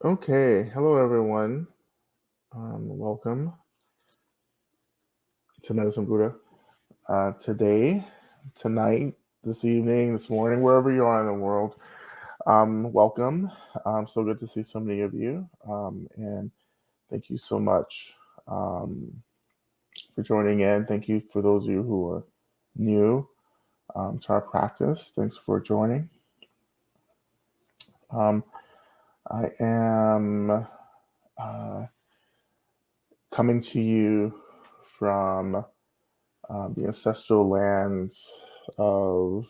Okay, hello everyone. Welcome to Medicine Buddha. Today, tonight, this evening, this morning, wherever you are in the world, welcome. So good to see so many of you, and thank you so much um, for joining in. Thank you for those of you who are new to our practice. Thanks for joining. Um, I am uh, coming to you from the ancestral lands of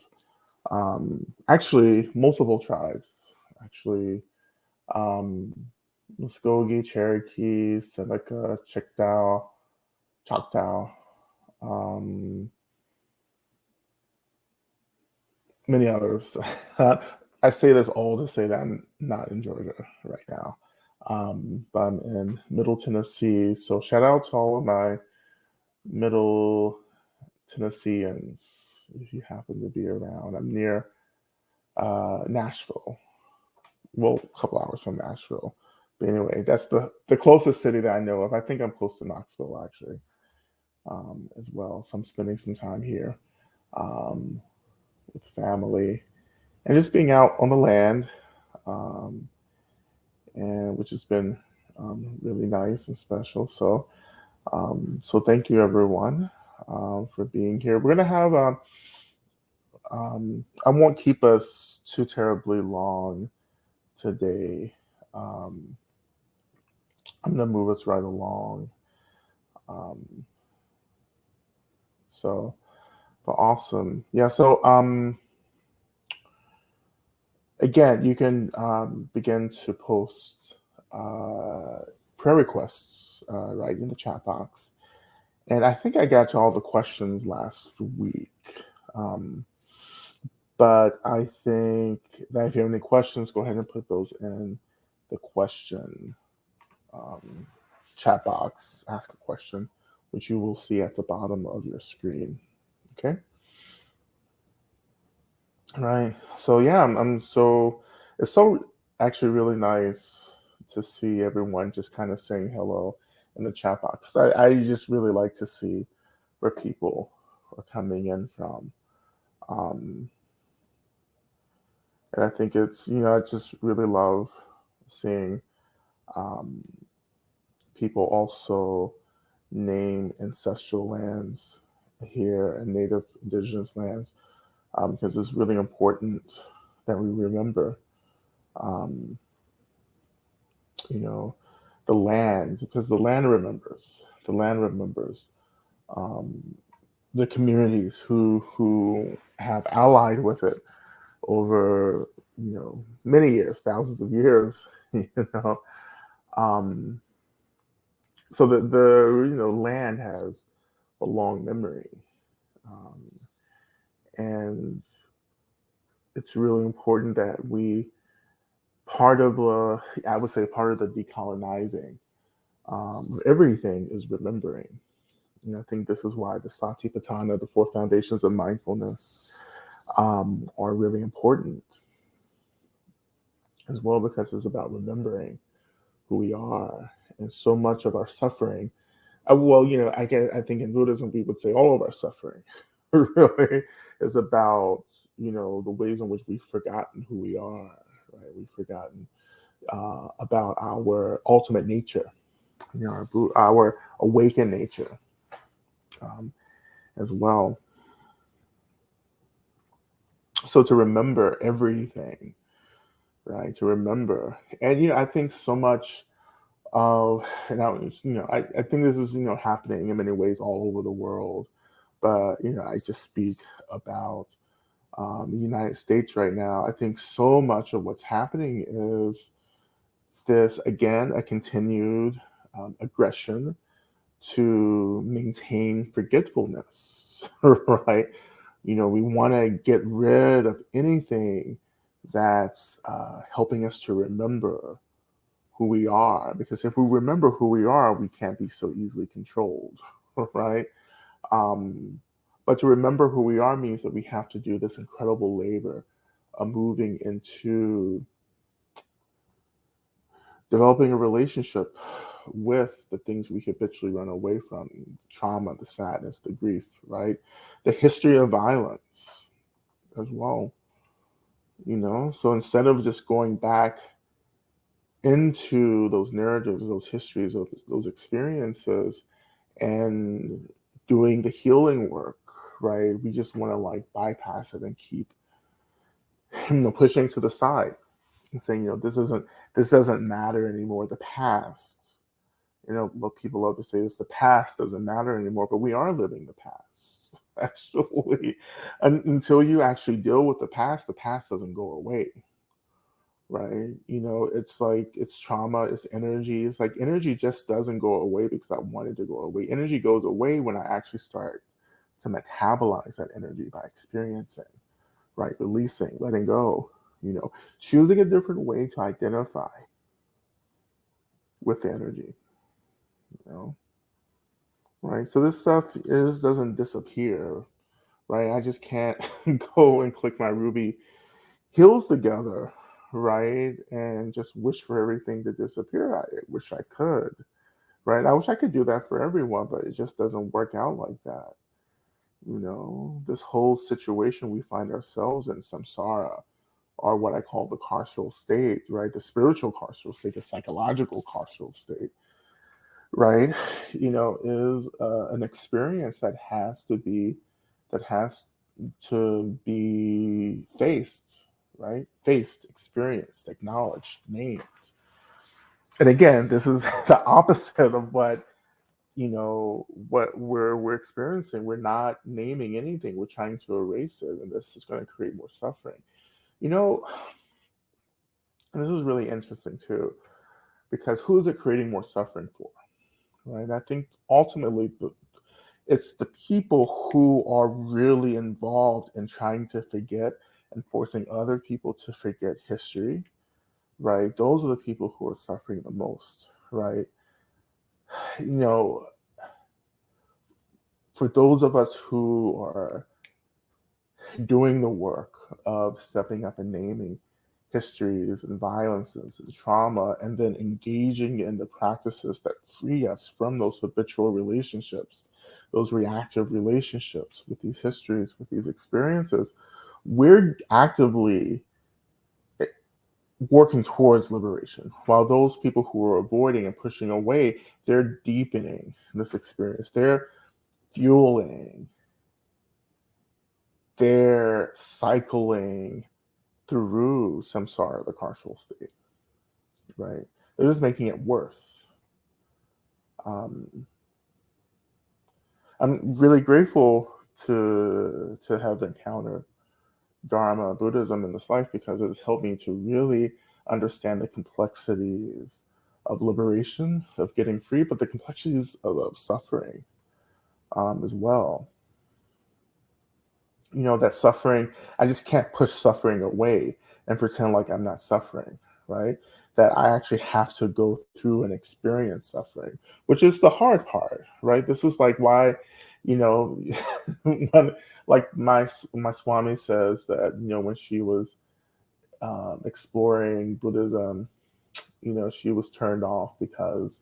actually multiple tribes. Actually, um, Muskogee, Cherokee, Seneca, Choctaw, um, many others. I say this all to say that I'm not in Georgia right now, but I'm in Middle Tennessee. So shout out to all of my Middle Tennesseans if you happen to be around. I'm near Nashville. Well, a couple hours from Nashville. But anyway, that's the closest city that I know of. I think I'm close to Knoxville actually, as well. So I'm spending some time here um, with family and just being out on the land, um, and which has been really nice and special. So thank you everyone for being here. We're gonna have. I won't keep us too terribly long today. Um, I'm gonna move us right along. Um, so, but awesome. Yeah. So, again, you can begin to post uh, prayer requests right in the chat box. And I think I got to all the questions last week. Um, but I think that if you have any questions, go ahead and put those in the question um, chat box. Ask a question, which you will see at the bottom of your screen. Okay. Right. So yeah, I'm so it's so actually really nice to see everyone just kind of saying hello in the chat box. I just really like to see where people are coming in from. Um, and I think I just really love seeing um, people also name ancestral lands here and native indigenous lands because it's really important that we remember um, you know, the land, because the land remembers um, the communities who have allied with it over many years, thousands of years. you know, um, so the land has a long memory, um, and it's really important that we part of I would say part of the decolonizing everything is remembering. And I think this is why the Satipatthana, the four foundations of mindfulness, are really important as well because it's about remembering who we are. And so much of our suffering, I think in Buddhism we would say all of our suffering really is about the ways in which we've forgotten who we are. Right, we've forgotten about our ultimate nature, our awakened nature um, as well. So to remember everything, right? To remember, and I think so much of, I think this is happening in many ways all over the world, but I just speak about the United States right now. I think so much of what's happening is this again a continued aggression to maintain forgetfulness, right? We want to get rid of anything that's helping us to remember who we are. Because if we remember who we are, we can't be so easily controlled, right? Um, but to remember who we are means that we have to do this incredible labor of moving into developing a relationship with the things we habitually run away from, trauma, the sadness, the grief, right? The history of violence as well, you know? So instead of just going back into those narratives, those histories, those experiences, and doing the healing work, right? We just want to like bypass it and keep, pushing to the side and saying, this doesn't matter anymore. The past, what people love to say is the past doesn't matter anymore, but we are living the past actually. Until you actually deal with the past doesn't go away, right? It's like it's trauma, it's energy. It's like energy just doesn't go away because I wanted to go away. Energy goes away when I actually start to metabolize that energy by experiencing, right? Releasing, letting go, choosing a different way to identify with the energy, you know, right? So this stuff doesn't disappear, right? I just can't go and click my Ruby heels together, right? And just wish for everything to disappear. I wish I could, right? I wish I could do that for everyone, but it just doesn't work out like that. This whole situation we find ourselves in, samsara, or what I call the carceral state, right? The spiritual carceral state, the psychological carceral state, right? Is an experience that has to be faced, right? Faced, experienced, acknowledged, named. And again, this is the opposite of what we're experiencing. We're not naming anything. We're trying to erase it, and this is going to create more suffering. You know, and this is really interesting too, because who is it creating more suffering for, right? I think ultimately it's the people who are really involved in trying to forget and forcing other people to forget history, right? Those are the people who are suffering the most, right? You know, for those of us who are doing the work of stepping up and naming histories and violences and trauma, and then engaging in the practices that free us from those habitual relationships, those reactive relationships with these histories, with these experiences, we're actively working towards liberation. While those people who are avoiding and pushing away, they're deepening this experience. They're fueling, they're cycling through samsara, the carceral state, right? They're just making it worse. I'm really grateful to have encountered Dharma, Buddhism in this life, because it has helped me to really understand the complexities of liberation, of getting free, but the complexities of suffering as well. That suffering, I just can't push suffering away and pretend like I'm not suffering, right? That I actually have to go through and experience suffering, which is the hard part, right? This is like why, when, like my Swami says that, when she was exploring Buddhism, she was turned off because,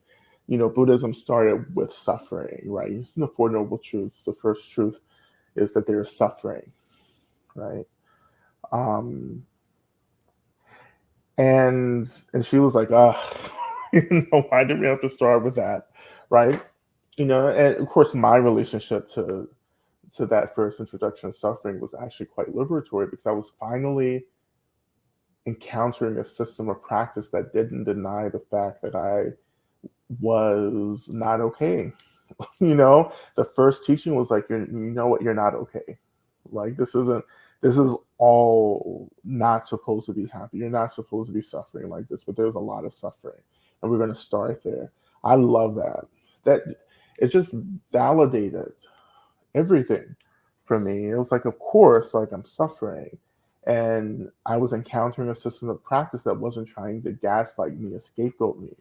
Buddhism started with suffering, right? The Four Noble Truths. The first truth is that there's suffering, right? And she was like, why did we have to start with that, right? And of course, my relationship to that first introduction of suffering was actually quite liberatory, because I was finally encountering a system of practice that didn't deny the fact that I was not okay. The first teaching was like, you know what, you're not okay. Like this is all not supposed to be happy. You're not supposed to be suffering like this, but there's a lot of suffering. And we're going to start there. I love that. That it just validated everything for me. It was like, of course, like I'm suffering. And I was encountering a system of practice that wasn't trying to gaslight me, scapegoat me,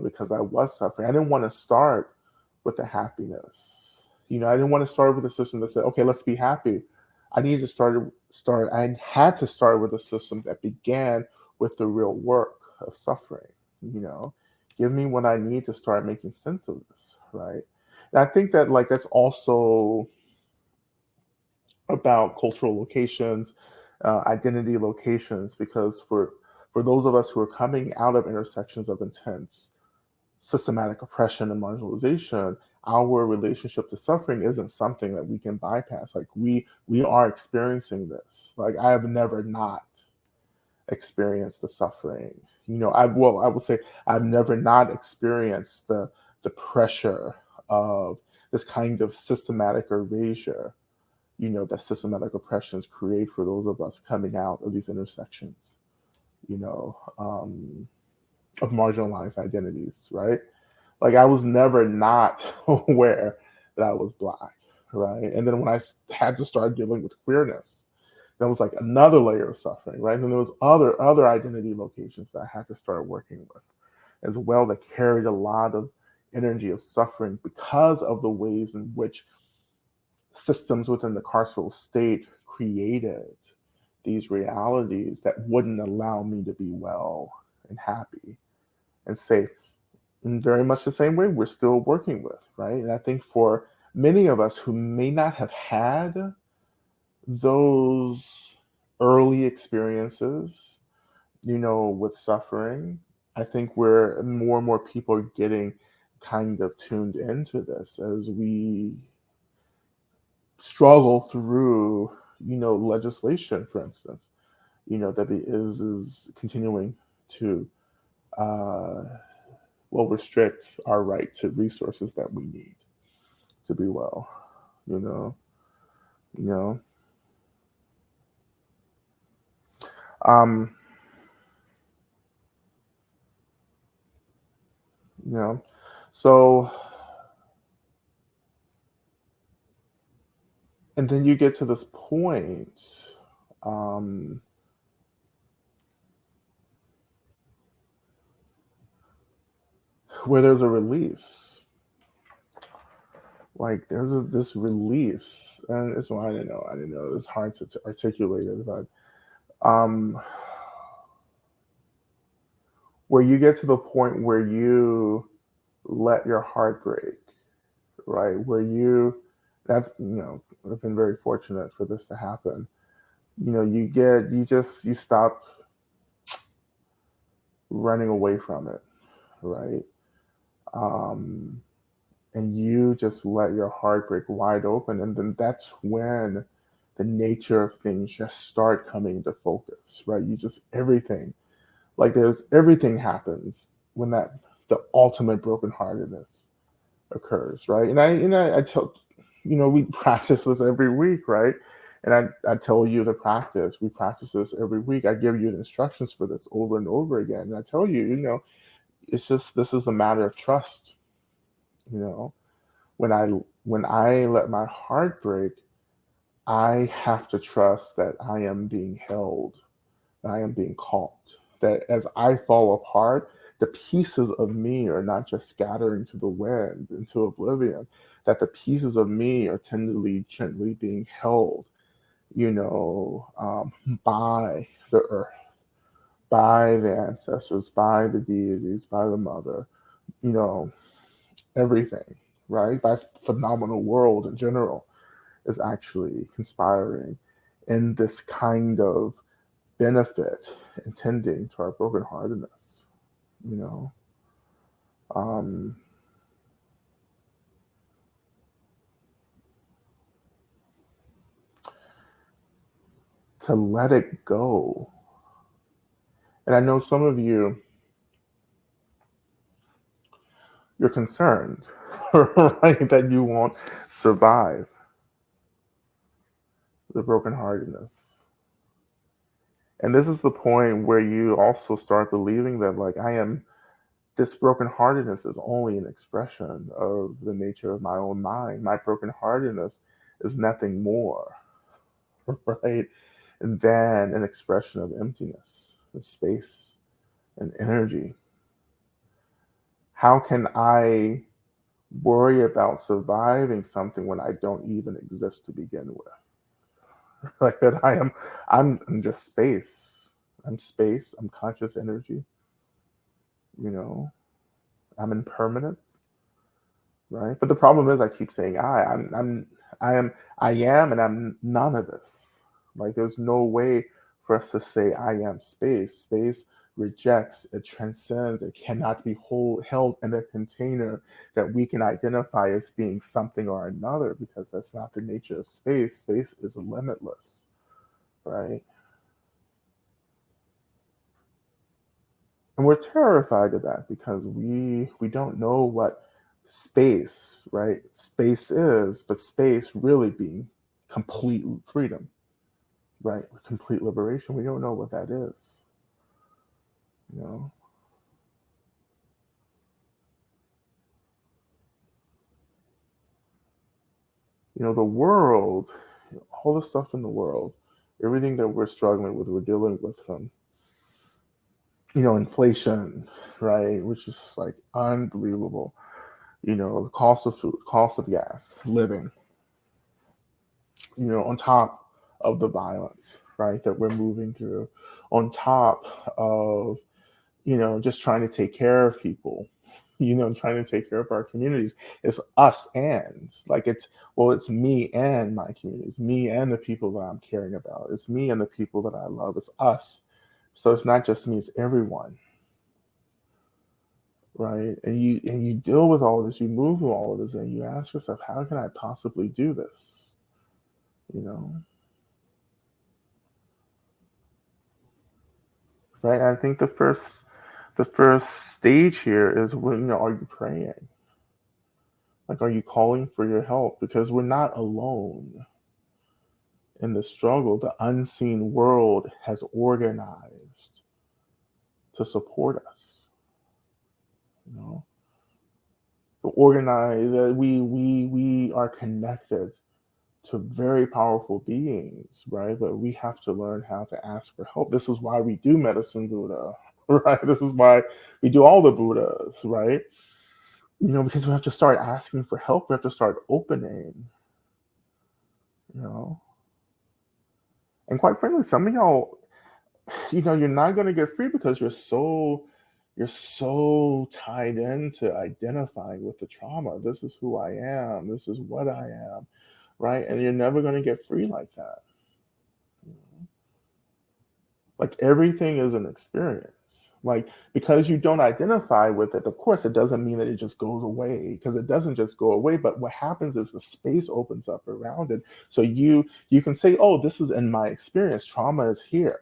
because I was suffering. I didn't want to start with the happiness. I didn't want to start with a system that said, okay, let's be happy. I needed to I had to start with a system that began with the real work of suffering, you know, give me what I need to start making sense of this, right? And I think that like that's also about cultural locations, identity locations, because for those of us who are coming out of intersections of intense systematic oppression and marginalization, our relationship to suffering isn't something that we can bypass. Like we are experiencing this. Like I have never not experienced the suffering. I would say I've never not experienced the pressure of this kind of systematic erasure, that systematic oppressions create for those of us coming out of these intersections, you know, um, of marginalized identities, right? Like I was never not aware that I was black, right? And then when I had to start dealing with queerness, that was like another layer of suffering, right? And then there was other identity locations that I had to start working with as well that carried a lot of energy of suffering because of the ways in which systems within the carceral state created these realities that wouldn't allow me to be well and happy and safe in very much the same way we're still working with, right? And I think for many of us who may not have had those early experiences, with suffering, I think where more and more people are getting kind of tuned into this as we struggle through, legislation, for instance, that is continuing to uh, restrict our right to resources that we need to be well. You know, you know. Um, you know. So, and then you get to this point um, where there's a release. Like there's this release, and it's well, I didn't know. I didn't know. It's hard to articulate it, but um, where you get to the point where you let your heart break, right? Where I've been very fortunate for this to happen. You stop running away from it, right? Um, and you just let your heart break wide open. And then that's when the nature of things just start coming into focus, right? Everything happens when the ultimate brokenheartedness occurs, right? I tell, we practice this every week, right? And I tell you the practice. We practice this every week. I give you the instructions for this over and over again. And I tell you, it's just this is a matter of trust. You know, when I when I let my heart break, I have to trust that I am being held, that I am being caught. That as I fall apart, the pieces of me are not just scattering to the wind into oblivion, that the pieces of me are tenderly, gently being held, by the earth, by the ancestors, by the deities, by the mother, you know, everything, right? By phenomenal world in general is actually conspiring in this kind of benefit and tending to our brokenheartedness, you know. Um, to let it go. And I know some of you're concerned, right, that you won't survive the brokenheartedness. And this is the point where you also start believing that, like, this brokenheartedness is only an expression of the nature of my own mind. My brokenheartedness is nothing more, right, than an expression of emptiness, and space, and energy. How can I worry about surviving something when I don't even exist to begin with? Like that I'm just space. I'm space, I'm conscious energy, you know, I'm impermanent, right? But the problem is I keep saying I am, I am, and I'm none of this. Like there's no way for us to say I am space. Space rejects, it transcends, it cannot be held in a container that we can identify as being something or another because that's not the nature of space. Space is limitless, right? And we're terrified of that because we don't know what space, right? Space is, but space really being complete freedom, right? Complete liberation. We don't know what that is, you know. The world, all the stuff in the world, everything that we're struggling with, we're dealing with from, inflation, right? Which is like unbelievable. The cost of food, cost of gas, living, on top of the violence, right, that we're moving through, on top of, just trying to take care of people, trying to take care of our communities. It's us and like it's me and my community. It's me and the people that I'm caring about. It's me and the people that I love. It's us. So it's not just me, it's everyone, right? And you deal with all of this, you move through all of this, and you ask yourself, how can I possibly do this? You know? Right? I think the first stage here is when are you praying? Like, are you calling for your help? Because we're not alone in the struggle. The unseen world has organized to support us. You know, to organize that we are connected to very powerful beings, right? But we have to learn how to ask for help. This is why we do medicine Buddha, right? This is why we do all the Buddhas, right? Because we have to start asking for help. We have to start opening, you know. And quite frankly, some of y'all, you're not going to get free because you're so tied into identifying with the trauma. This is who I am. This is what I am, right? And you're never going to get free like that. Like everything is an experience. Like because you don't identify with it, of course, it doesn't mean that it just goes away because it doesn't just go away. But what happens is the space opens up around it. So you can say, oh, this is in my experience. Trauma is here,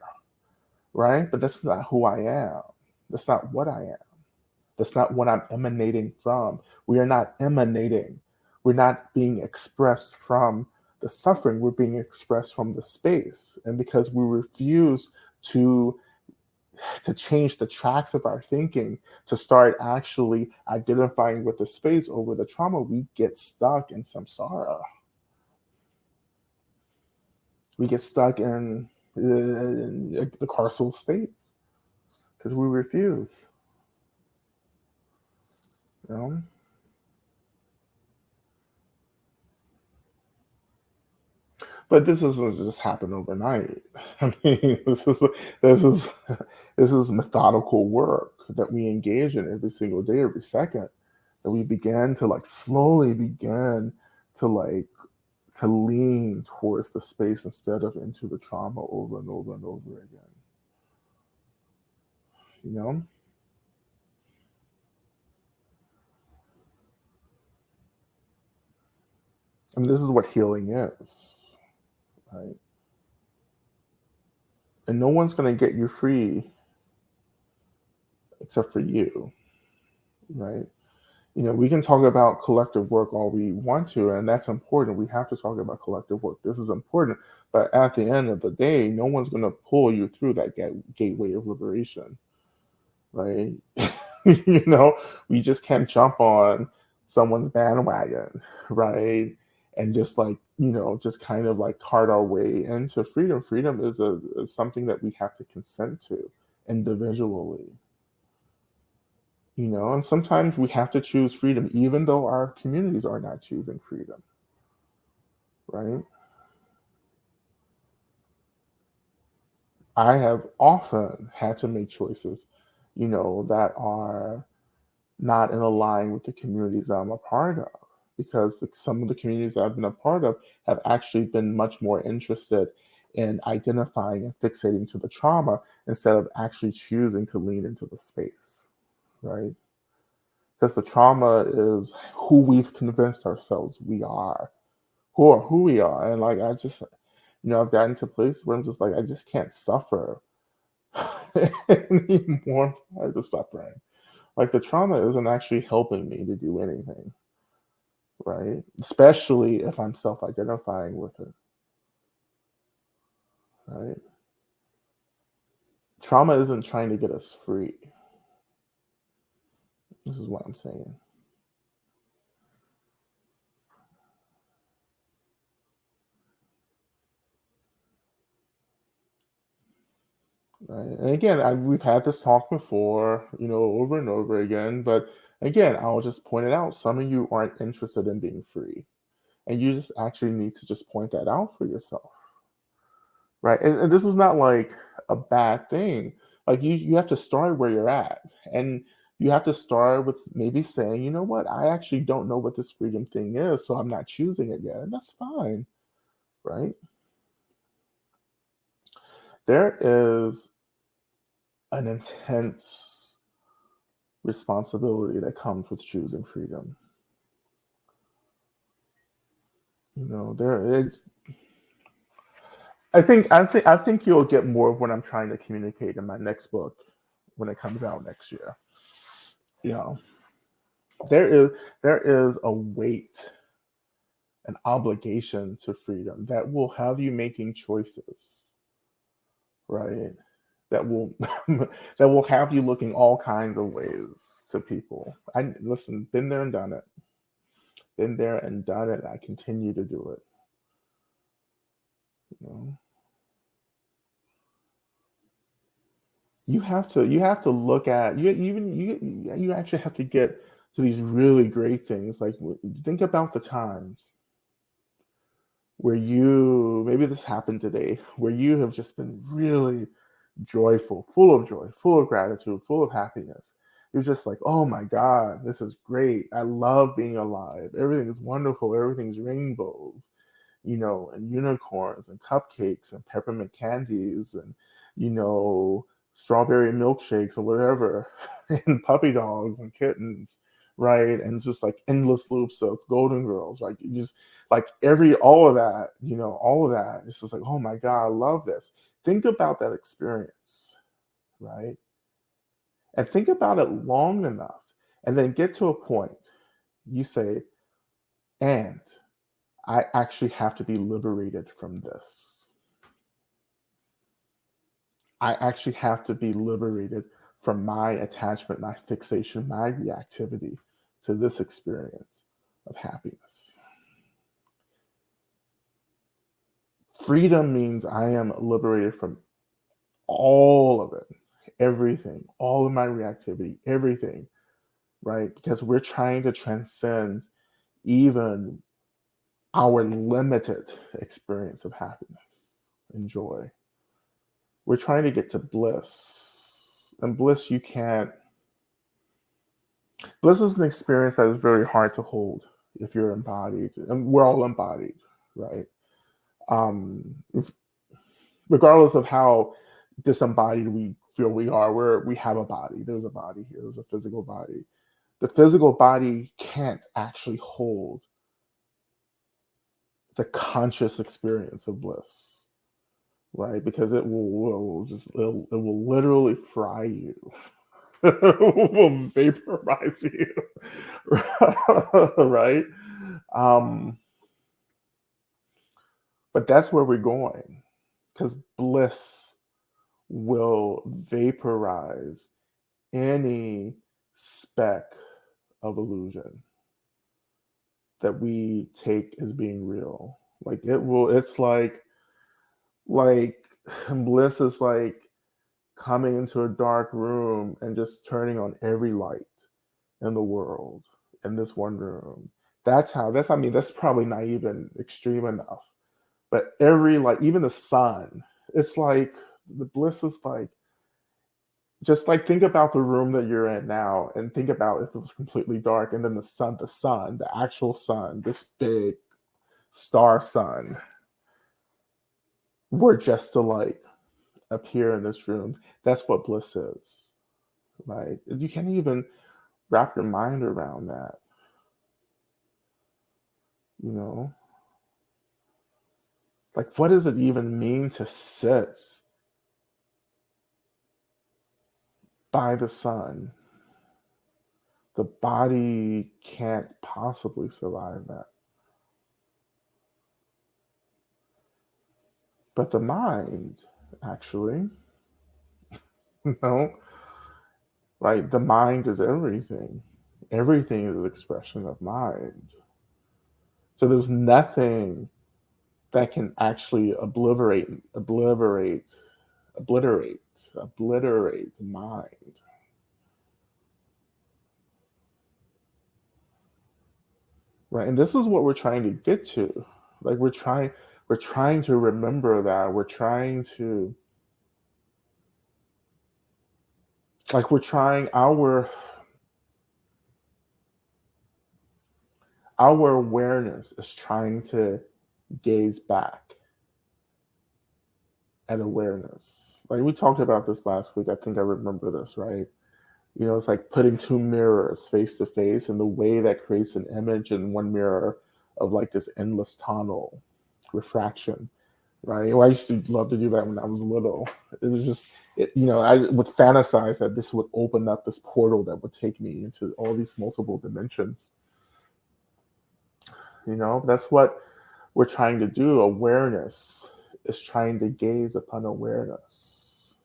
right? But that's not who I am. That's not what I am. That's not what I'm emanating from. We are not emanating. We're not being expressed from the suffering. We're being expressed from the space. And because we refuse to change the tracks of our thinking, to start actually identifying with the space over the trauma, we get stuck in samsara. We get stuck in the carceral state because we refuse. You know? But this doesn't just happen overnight. I mean, this is this is methodical work that we engage in every single day, every second. That we begin to like slowly begin to like to lean towards the space instead of into the trauma over and over and over again. You know, and this is what healing is, right? And no one's going to get you free except for you, right? We can talk about collective work all we want to, and that's important. We have to talk about collective work. This is important. But at the end of the day, no one's going to pull you through that gateway of liberation, right? We just can't jump on someone's bandwagon, right? And just like, just kind of like cart our way into freedom. Freedom is something that we have to consent to individually. And sometimes we have to choose freedom even though our communities are not choosing freedom, right? I have often had to make choices, that are not in line with the communities that I'm a part of. Because some of the communities that I've been a part of have actually been much more interested in identifying and fixating to the trauma instead of actually choosing to lean into the space, right? Because the trauma is who we've convinced ourselves we are, who we are. And like, I've gotten to a place where I'm just like, I just can't suffer anymore. I'm tired of suffering. Like, the trauma isn't actually helping me to do anything, right? Especially if I'm self-identifying with it, right? Trauma isn't trying to get us free. This is what I'm saying. Right? And again, we've had this talk before, over and over again. But again, I'll just point it out. Some of you aren't interested in being free, and you just actually need to just point that out for yourself, right? And this is not like a bad thing. Like, you have to start where you're at, and you have to start with maybe saying, you know what, I actually don't know what this freedom thing is, so I'm not choosing it yet, and that's fine, right? There is an intense responsibility that comes with choosing freedom. There. I think you'll get more of what I'm trying to communicate in my next book when it comes out next year. You know, there is a weight, an obligation to freedom that will have you making choices, right? That will that will have you looking all kinds of ways to people. I listen, been there and done it. Been there and done it. I continue to do it. You know, you have to look at you actually have to get to these really great things. Like, think about the times where you, maybe this happened today, where you have just been really joyful, full of joy, full of gratitude, full of happiness. You're just like, oh my God, this is great. I love being alive. Everything is wonderful. Everything's rainbows, and unicorns and cupcakes and peppermint candies and, strawberry milkshakes or whatever, and puppy dogs and kittens, right? And just like endless loops of golden girls, like, you just like all of that. It's just like, oh my God, I love this. Think about that experience, right? And think about it long enough, and then get to a point you say, and I actually have to be liberated from this. I actually have to be liberated from my attachment, my fixation, my reactivity to this experience of happiness. Freedom means I am liberated from all of it, everything, all of my reactivity, everything, right? Because we're trying to transcend even our limited experience of happiness and joy. We're trying to get to bliss. And bliss is an experience that is very hard to hold if you're embodied. And we're all embodied, right? If, regardless of how disembodied we feel we are, we have a body. There's a body here. There's a physical body. The physical body can't actually hold the conscious experience of bliss, right? Because it will literally fry you. It will vaporize you, right? Um, but that's where we're going, because bliss will vaporize any speck of illusion that we take as being real. Like, it's like bliss is like coming into a dark room and just turning on every light in the world in this one room. That's probably not even extreme enough. But every, like, even the sun, it's like the bliss is like Just like think about the room that you're in now and think about if it was completely dark and then the sun, the actual sun, this big star sun, were just to like appear in this room. That's what bliss is, right? You can't even wrap your mind around that, you know? Like, what does it even mean to sit by the sun? The body can't possibly survive that. But the mind, actually, you know, right? The mind is everything. Everything is an expression of mind. So there's nothing that can actually obliterate mind. Right? And this is what we're trying to get to. Like we're trying to remember that. We're trying to like we're trying our awareness is trying to gaze back at awareness. Like we talked about this last week. I think I remember this, right? It's like putting two mirrors face to face, and the way that creates an image in one mirror of like this endless tunnel refraction, right? Well, I used to love to do that when I was little. It was just, I would fantasize that this would open up this portal that would take me into all these multiple dimensions. That's what we're trying to do. Awareness is trying to gaze upon awareness,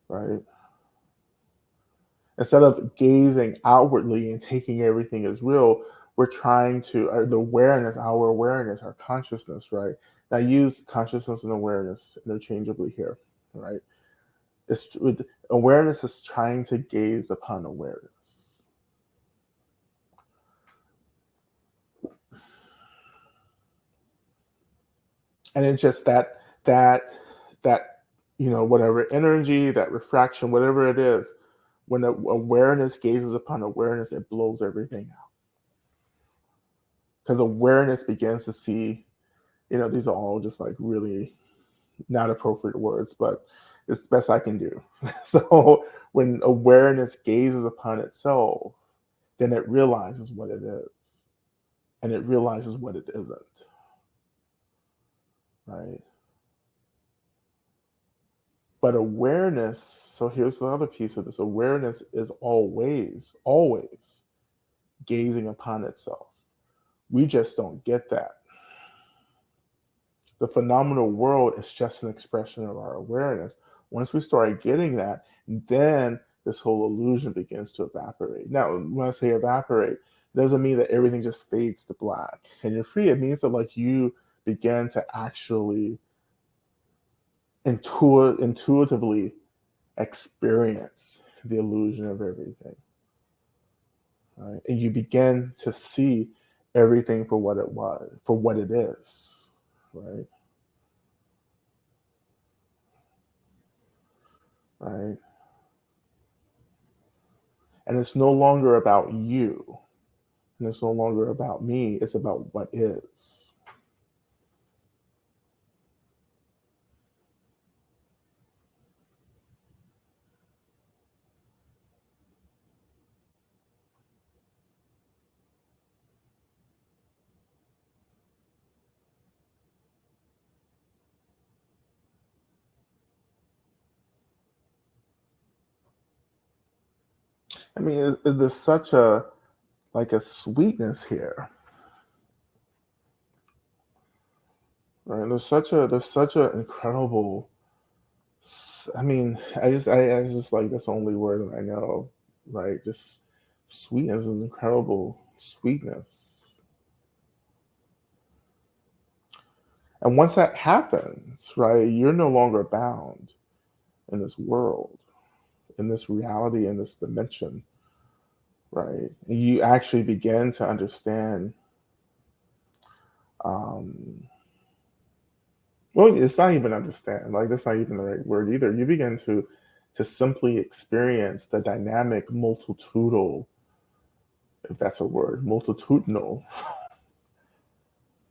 right? Instead of gazing outwardly and taking everything as real, we're trying to, the awareness, our awareness, our consciousness, right? And I use consciousness and awareness interchangeably here, right? Awareness is trying to gaze upon awareness. And it's just that whatever energy, that refraction, whatever it is, when awareness gazes upon awareness, it blows everything out. Because awareness begins to see, these are all just like really not appropriate words, but it's the best I can do. So when awareness gazes upon itself, then it realizes what it is, and it realizes what it isn't, right? But awareness, so here's the other piece of this: awareness is always gazing upon itself. We just don't get that. The phenomenal world is just an expression of our awareness. Once we start getting that, then this whole illusion begins to evaporate. Now, when I say evaporate, it doesn't mean that everything just fades to black and you're free. It means that like you begin to actually intuitively experience the illusion of everything, right? And you begin to see everything for what it was, for what it is, right? Right. And it's no longer about you, and it's no longer about me. It's about what is. I mean, there's such a like a sweetness here, right? There's such a incredible. I mean, I just like that's the only word that I know, right? Just sweetness is incredible sweetness. And once that happens, right, you're no longer bound in this world, in this reality, in this dimension, right? And you actually begin to understand. Um, well, it's not even understand. Like that's not even the right word either. You begin to to simply experience the dynamic multitudinal, if that's a word, multitudinal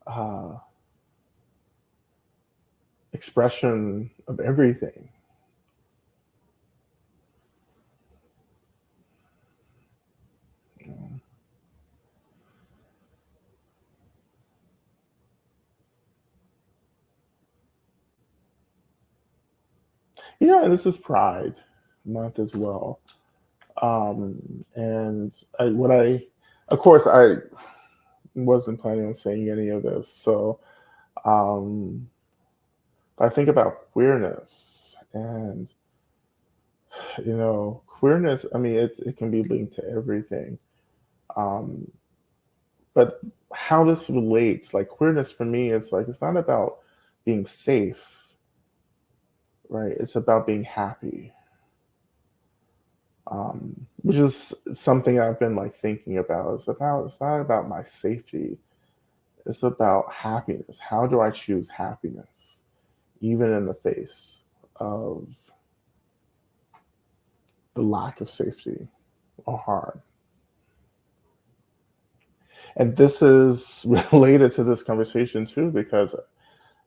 uh, expression of everything. And this is Pride Month as well. And of course, I wasn't planning on saying any of this. So, um, I think about queerness and, queerness. I mean, it can be linked to everything. Um, but how this relates, like queerness for me, it's like it's not about being safe, right? It's about being happy, which is something I've been like thinking about. It's not about my safety. It's about happiness. How do I choose happiness, even in the face of the lack of safety or harm? And this is related to this conversation too, because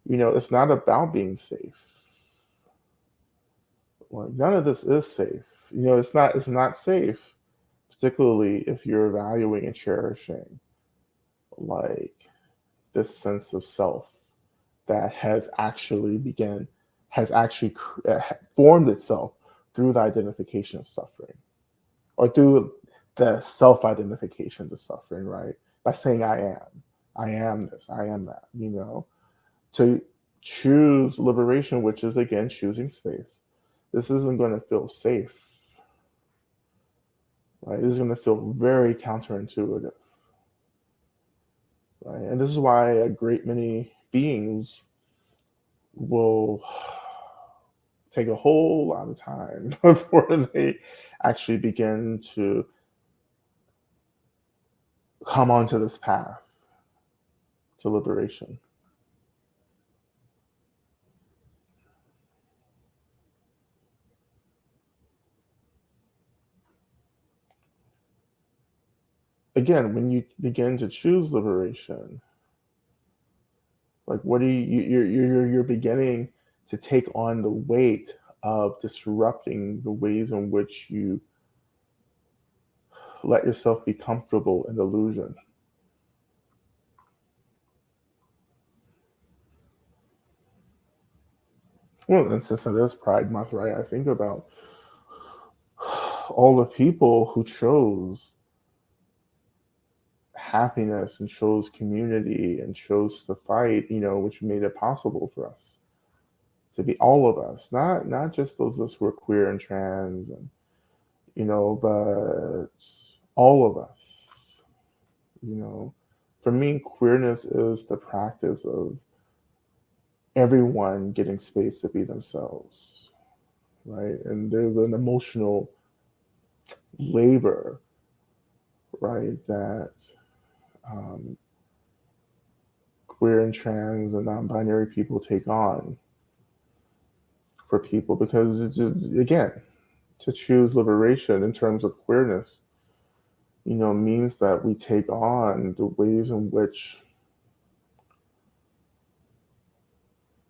it's not about being safe. Well, none of this is safe. It's not safe, particularly if you're valuing and cherishing like this sense of self that has actually formed itself through the identification of suffering, or through the self-identification of suffering, right? By saying I am this, I am that, to choose liberation, which is again choosing space. This isn't going to feel safe, right? This is going to feel very counterintuitive, right? And this is why a great many beings will take a whole lot of time before they actually begin to come onto this path to liberation. Again, when you begin to choose liberation, like what do you're beginning to take on the weight of disrupting the ways in which you let yourself be comfortable in illusion. Well, and since it is Pride Month, right, I think about all the people who chose happiness and chose community and chose to fight, which made it possible for us to be all of us, not just those of us who are queer and trans, and but all of us. You know, for me, queerness is the practice of everyone getting space to be themselves, right? And there's an emotional labor, right, that um, queer and trans and non-binary people take on for people, because again, to choose liberation in terms of queerness, means that we take on the ways in which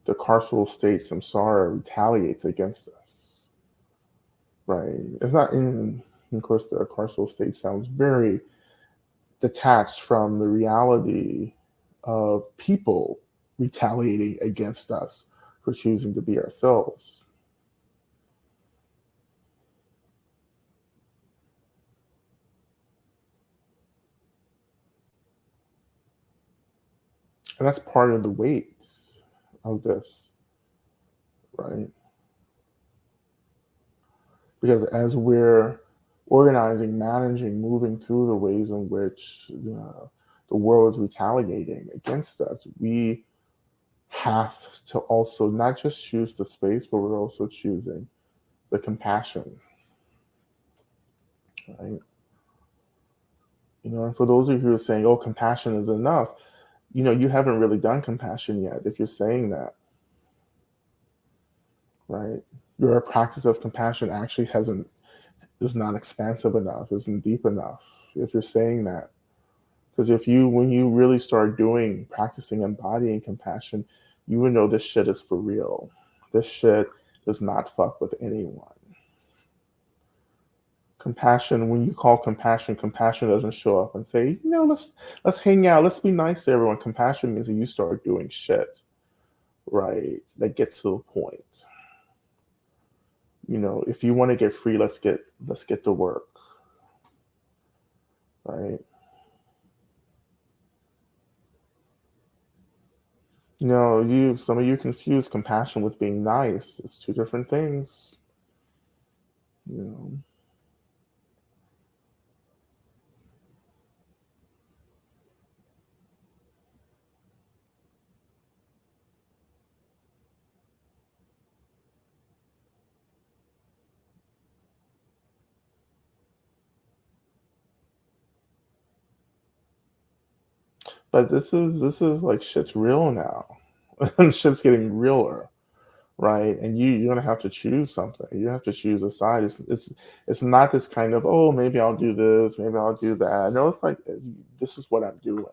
the carceral state samsara retaliates against us, right? It's not in, of course, the carceral state sounds very detached from the reality of people retaliating against us for choosing to be ourselves. And that's part of the weight of this, right? Because as we're organizing, managing, moving through the ways in which the world is retaliating against us, we have to also not just choose the space, but we're also choosing the compassion, right? And for those of you who are saying, oh, compassion is enough, you haven't really done compassion yet if you're saying that, right? Your practice of compassion actually hasn't is not expansive enough, isn't deep enough. If you're saying that, because if you when you really start doing practicing embodying compassion, you would know this shit is for real. This shit does not fuck with anyone. Compassion, when you call compassion, compassion doesn't show up and say, let's hang out, let's be nice to everyone. Compassion means that you start doing shit, right? That gets to the point. If you want to get free, let's get to work, right? Some of you confuse compassion with being nice. It's two different things. You know. But this is like shit's real now. And shit's getting realer, right? And you're gonna have to choose something. You have to choose a side. It's not this kind of, oh, maybe I'll do this, maybe I'll do that. No, it's like, this is what I'm doing.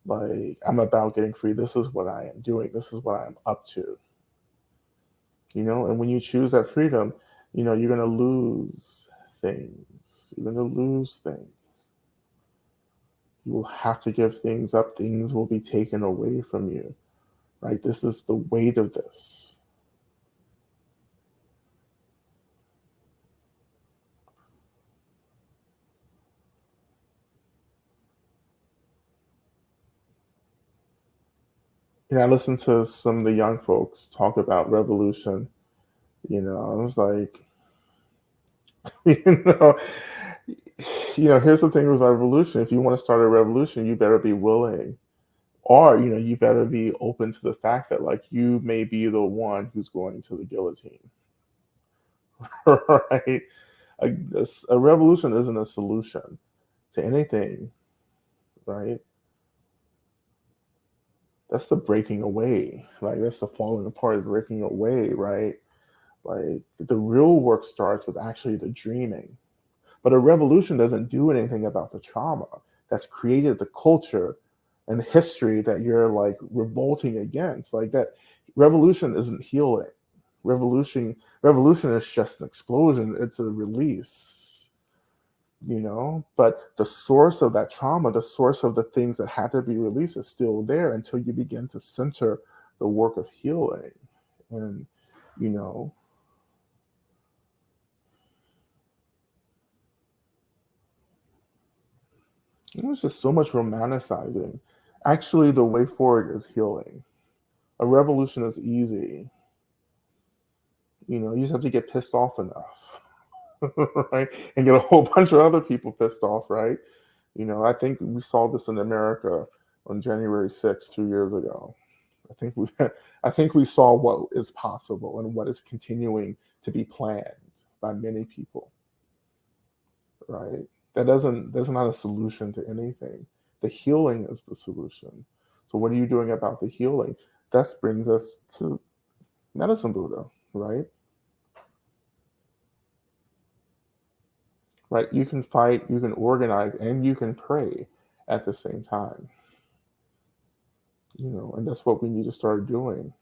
Like, I'm about getting free. This is what I am doing. This is what I'm up to. And when you choose that freedom, you're gonna lose things. You're gonna lose things. You will have to give things up. Things will be taken away from you. Right? This is the weight of this. I listened to some of the young folks talk about revolution. I was like, you know, here's the thing with revolution. If you want to start a revolution, you better be willing, or you better be open to the fact that, like, you may be the one who's going to the guillotine, right? A revolution isn't a solution to anything, right? That's the breaking away. Like, that's the falling apart, breaking away, right? Like, the real work starts with actually the dreaming. But a revolution doesn't do anything about the trauma that's created the culture and the history that you're like revolting against. Like, that revolution isn't healing. Revolution is just an explosion. It's a release, But the source of that trauma, the source of the things that had to be released is still there until you begin to center the work of healing. And, you know, There's just so much romanticizing. Actually, the way forward is healing. A revolution is easy. You just have to get pissed off enough, right? And get a whole bunch of other people pissed off, right? I think we saw this in America on January 6th, 2 years ago. I think we, I think we saw what is possible and what is continuing to be planned by many people, right? That's not a solution to anything. The healing is the solution. So what are you doing about the healing? That brings us to medicine Buddha, right? Right? You can fight, you can organize, and you can pray at the same time. And that's what we need to start doing.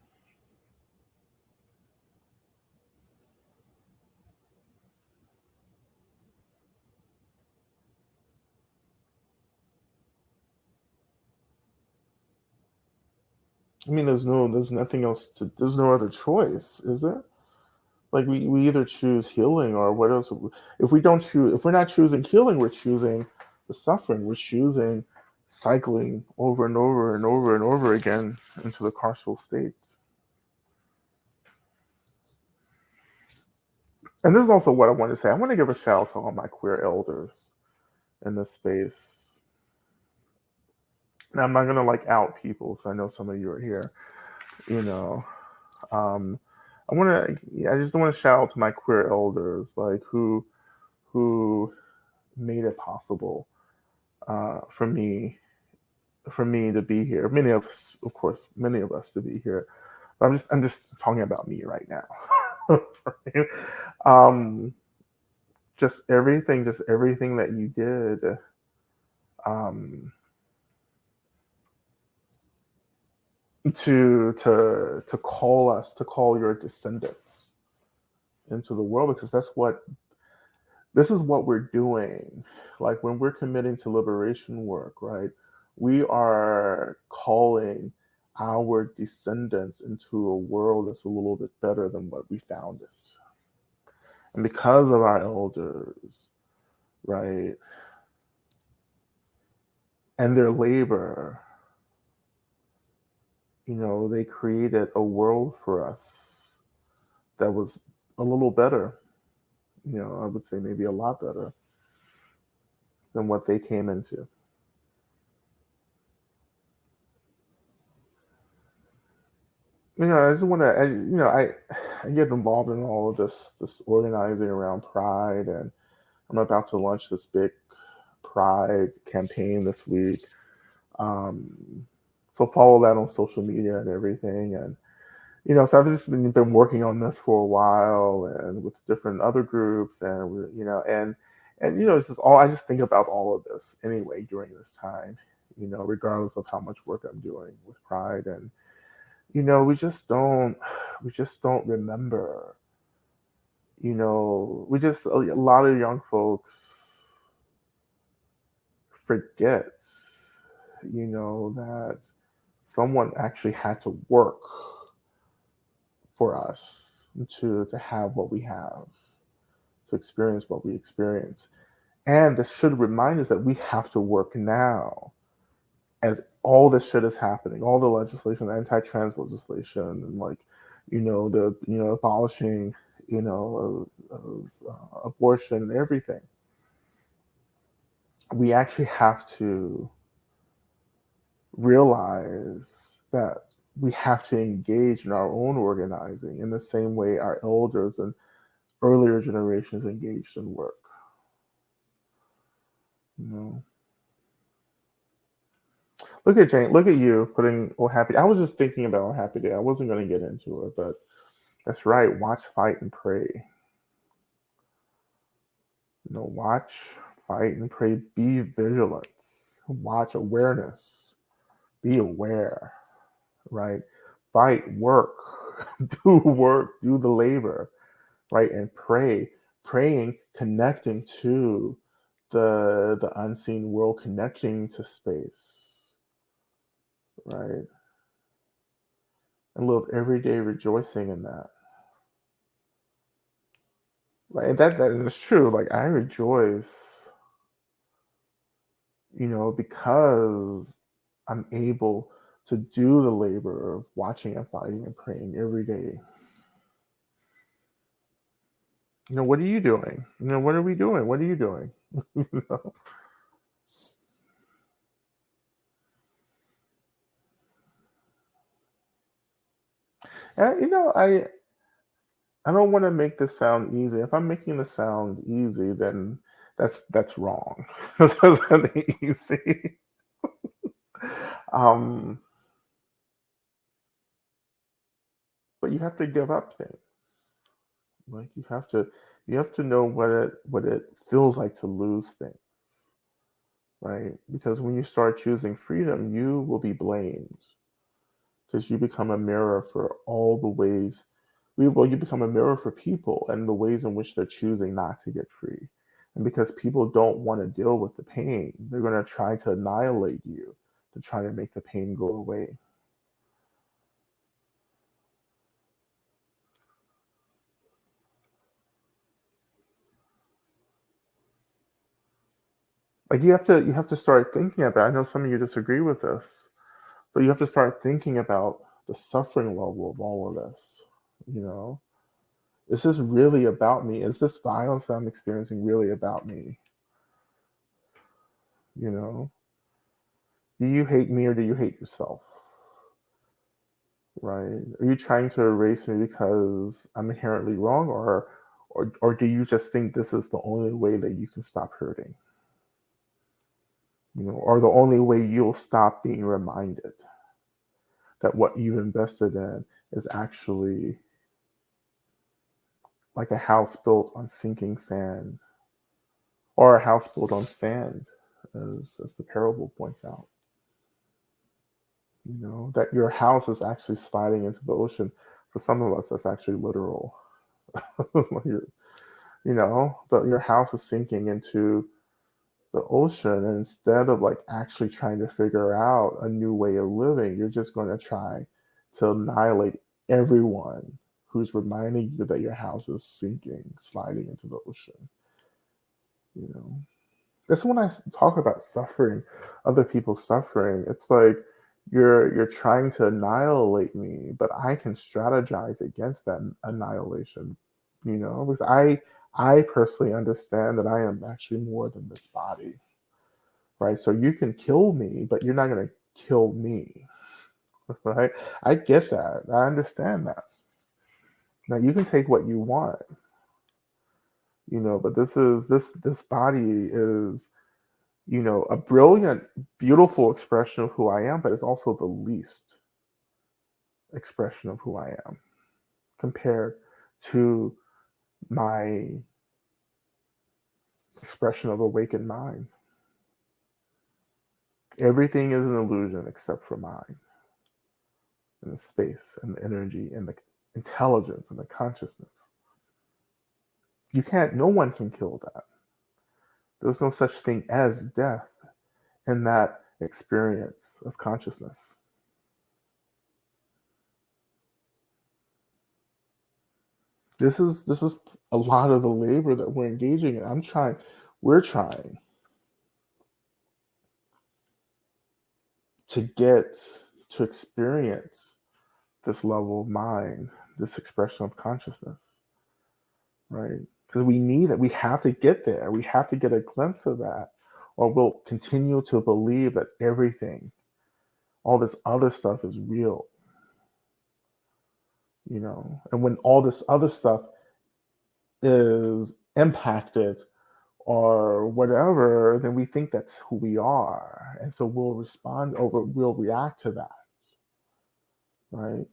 I mean, there's nothing else there's no other choice, is there? Like, we either choose healing, or what else? If we're not choosing healing, we're choosing the suffering. We're choosing cycling over and over and over and over again into the carceral state. And this is also what I want to say. I want to give a shout out to all my queer elders in this space. Now, I'm not gonna like out people, so I know some of you are here. You know, um, I just want to shout out to my queer elders, like, who made it possible for me to be here. Many of us, of course, many of us to be here. I'm just talking about me right now. Right? um, just everything that you did, um, to call us, to call your descendants into the world, because this is what we're doing. Like when we're committing to liberation work, right? We are calling our descendants into a world that's a little bit better than what we found it. And because of our elders, right, and their labor, they created a world for us that was a little better. I would say maybe a lot better than what they came into. I just want to, I get involved in all of this organizing around Pride, and I'm about to launch this big Pride campaign this week. Um, so follow that on social media and everything, and so I've just been working on this for a while, and with different other groups, and it's just all I just think about all of this anyway during this time, regardless of how much work I'm doing with Pride. And we just don't remember. A lot of young folks forget, that someone actually had to work for us to have what we have, to experience what we experience. And this should remind us that we have to work now, as all this shit is happening, all the legislation, the anti-trans legislation, and like, the abolishing, abortion and everything. We actually have to realize that we have to engage in our own organizing in the same way our elders and earlier generations engaged in work. You know, look at Jane. Look at you putting "Oh Happy." I was just thinking about "Oh Happy Day." I wasn't going to get into it, but that's right. Watch, fight, and pray. Watch, fight, and pray. Be vigilant. Watch, awareness. Be aware. Right. Fight, work. Do work. Do the labor. Right, and pray. Praying, connecting to the unseen world, connecting to space. Right. And live every day rejoicing in that. Right. And that is true. Like I rejoice, because I'm able to do the labor of watching and fighting and praying every day. What are you doing? What are we doing? What are you doing? You know? And, I don't want to make this sound easy. If I'm making this sound easy, then that's wrong. This isn't easy. um, but you have to give up things. Like you have to know what it feels like to lose things, right? Because when you start choosing freedom, you will be blamed, because you become a mirror for all the ways you become a mirror for people and the ways in which they're choosing not to get free. And because people don't want to deal with the pain, they're going to try to annihilate you to try to make the pain go away. Like you have to start thinking about, I know some of you disagree with this, but you have to start thinking about the suffering level of all of this. You know, is this really about me? Is this violence that I'm experiencing really about me? You know, do you hate me or do you hate yourself? Right? Are you trying to erase me because I'm inherently wrong, or do you just think this is the only way that you can stop hurting? Or the only way you'll stop being reminded that what you've invested in is actually like a house built on sinking sand, or a house built on sand, as the parable points out. That your house is actually sliding into the ocean. For some of us, that's actually literal. But your house is sinking into the ocean, and instead of like actually trying to figure out a new way of living, you're just going to try to annihilate everyone who's reminding you that your house is sinking, sliding into the ocean. you know that's when I talk about suffering, other people suffering. It's like you're trying to annihilate me, but I can strategize against that annihilation, because I personally understand that I am actually more than this body, right? So you can kill me, but you're not going to kill me, right? I get that. I understand that. Now you can take what you want, but this body is, a brilliant, beautiful expression of who I am, but it's also the least expression of who I am compared to my expression of awakened mind. Everything is an illusion except for mind, and the space, and the energy, and the intelligence, and the consciousness. No one can kill that. There's no such thing as death in that experience of consciousness. This is a lot of the labor that we're engaging in. We're trying to get to experience this level of mind, this expression of consciousness, right? Because we need it. We have to get there. We have to get a glimpse of that, or we'll continue to believe that everything, all this other stuff is real, and when all this other stuff is impacted or whatever, then we think that's who we are. And so we'll respond, or we'll react to that, right?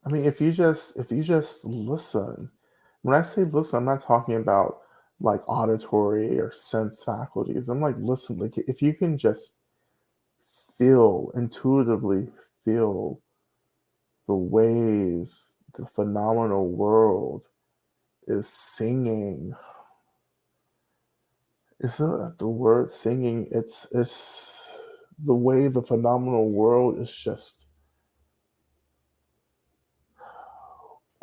I mean, if you just listen, when I say listen, I'm not talking about like auditory or sense faculties. I'm like, listen, like if you can just intuitively feel the ways the phenomenal world is singing. It's not the word singing, it's the way the phenomenal world is just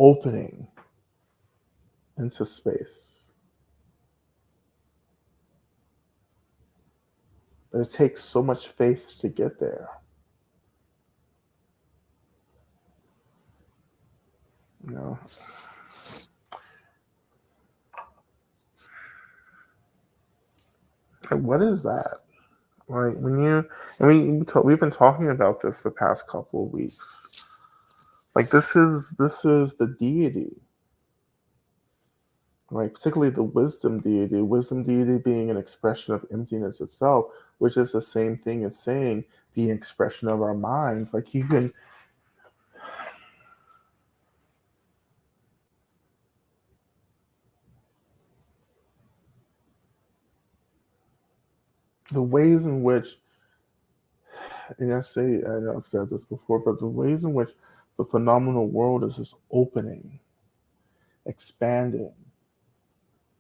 opening into space. But it takes so much faith to get there. You know, like, what is that? Like we've been talking about this the past couple of weeks. Like this is the deity, like particularly the wisdom deity being an expression of emptiness itself, which is the same thing as saying being an expression of our minds. Like you can, the ways in which, and I know I've said this before, but the ways in which the phenomenal world is just opening, expanding,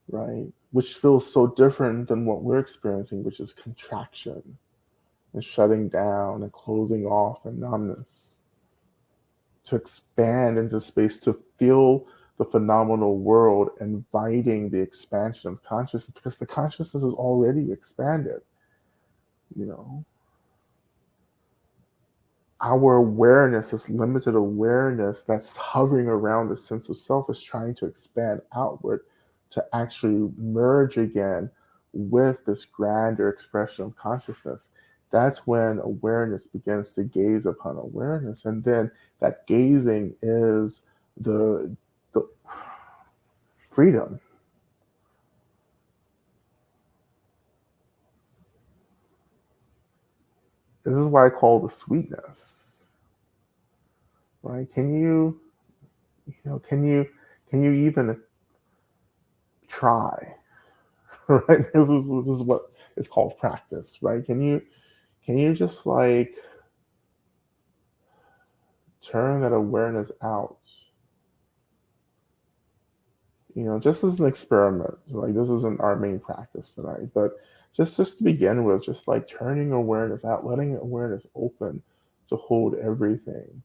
right? Which feels so different than what we're experiencing, which is contraction and shutting down and closing off and numbness. To expand into space, to feel the phenomenal world, inviting the expansion of consciousness, because the consciousness is already expanded. You know, our awareness, this limited awareness that's hovering around the sense of self, is trying to expand outward to actually merge again with this grander expression of consciousness. That's when awareness begins to gaze upon awareness. And then that gazing is the freedom. This is what I call the sweetness, right? Can you even try, right? This is what it's called practice, right? Can you just like turn that awareness out, just as an experiment. Like, this isn't our main practice tonight, but just to begin with, just like turning awareness out, letting awareness open to hold everything,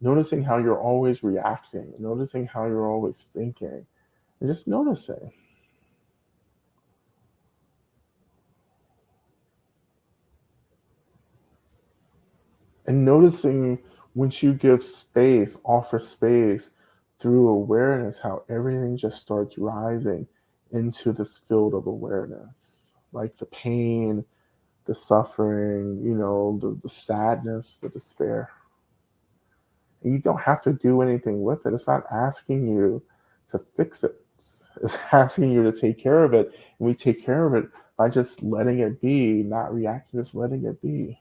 noticing how you're always reacting, noticing how you're always thinking, and just noticing. And noticing, once you give space, offer space through awareness, how everything just starts rising into this field of awareness. Like the pain, the suffering, the sadness, the despair. And you don't have to do anything with it. It's not asking you to fix it. It's asking you to take care of it. And we take care of it by just letting it be, not reacting, just letting it be.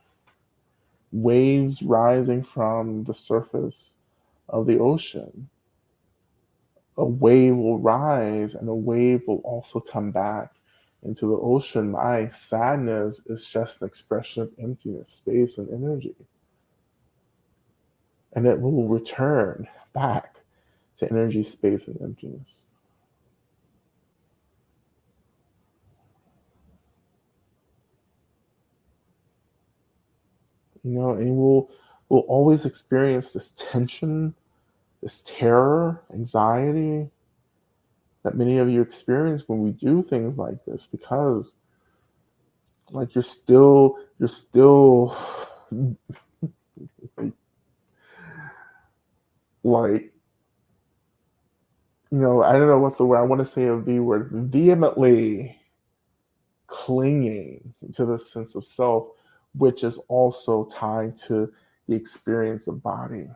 Waves rising from the surface of the ocean. A wave will rise and a wave will also come back into the ocean. My sadness is just an expression of emptiness, space, and energy. And it will return back to energy, space, and emptiness. And we'll always experience this tension, this terror, anxiety that many of you experience when we do things like this, because like you're still like, I don't know what the word, I want to say a V word, vehemently clinging to the sense of self, which is also tied to the experience of body.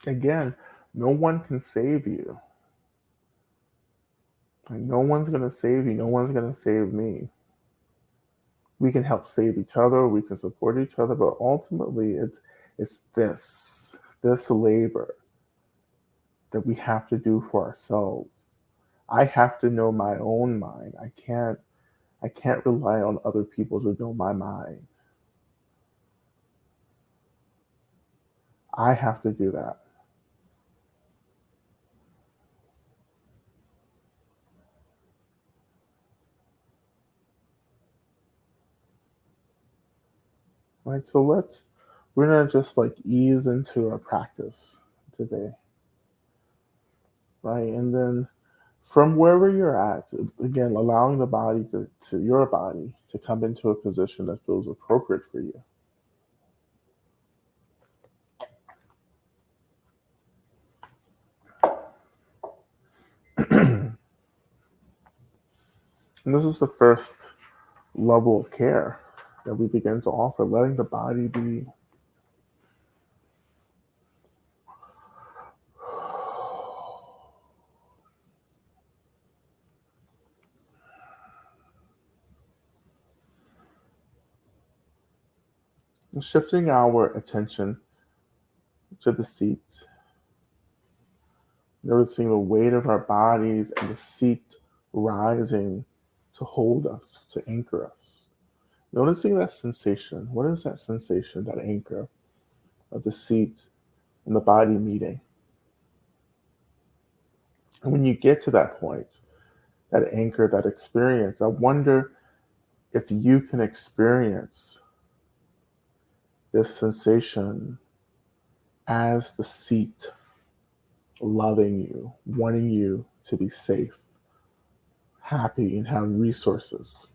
Again, no one can save you. Like, no one's going to save you. No one's going to save me. We can help save each other. We can support each other, but ultimately, it's this labor that we have to do for ourselves. I have to know my own mind. I can't rely on other people to know my mind. I have to do that. Right? So we're gonna just like ease into our practice today. Right? And then from wherever you're at, again, allowing the body to your body to come into a position that feels appropriate for you. And this is the first level of care that we begin to offer, letting the body be. And shifting our attention to the seat, noticing the weight of our bodies and the seat rising to hold us, to anchor us. Noticing that sensation. What is that sensation, that anchor of the seat and the body meeting? And when you get to that point, that anchor, that experience, I wonder if you can experience this sensation as the seat loving you, wanting you to be safe, happy, and have resources.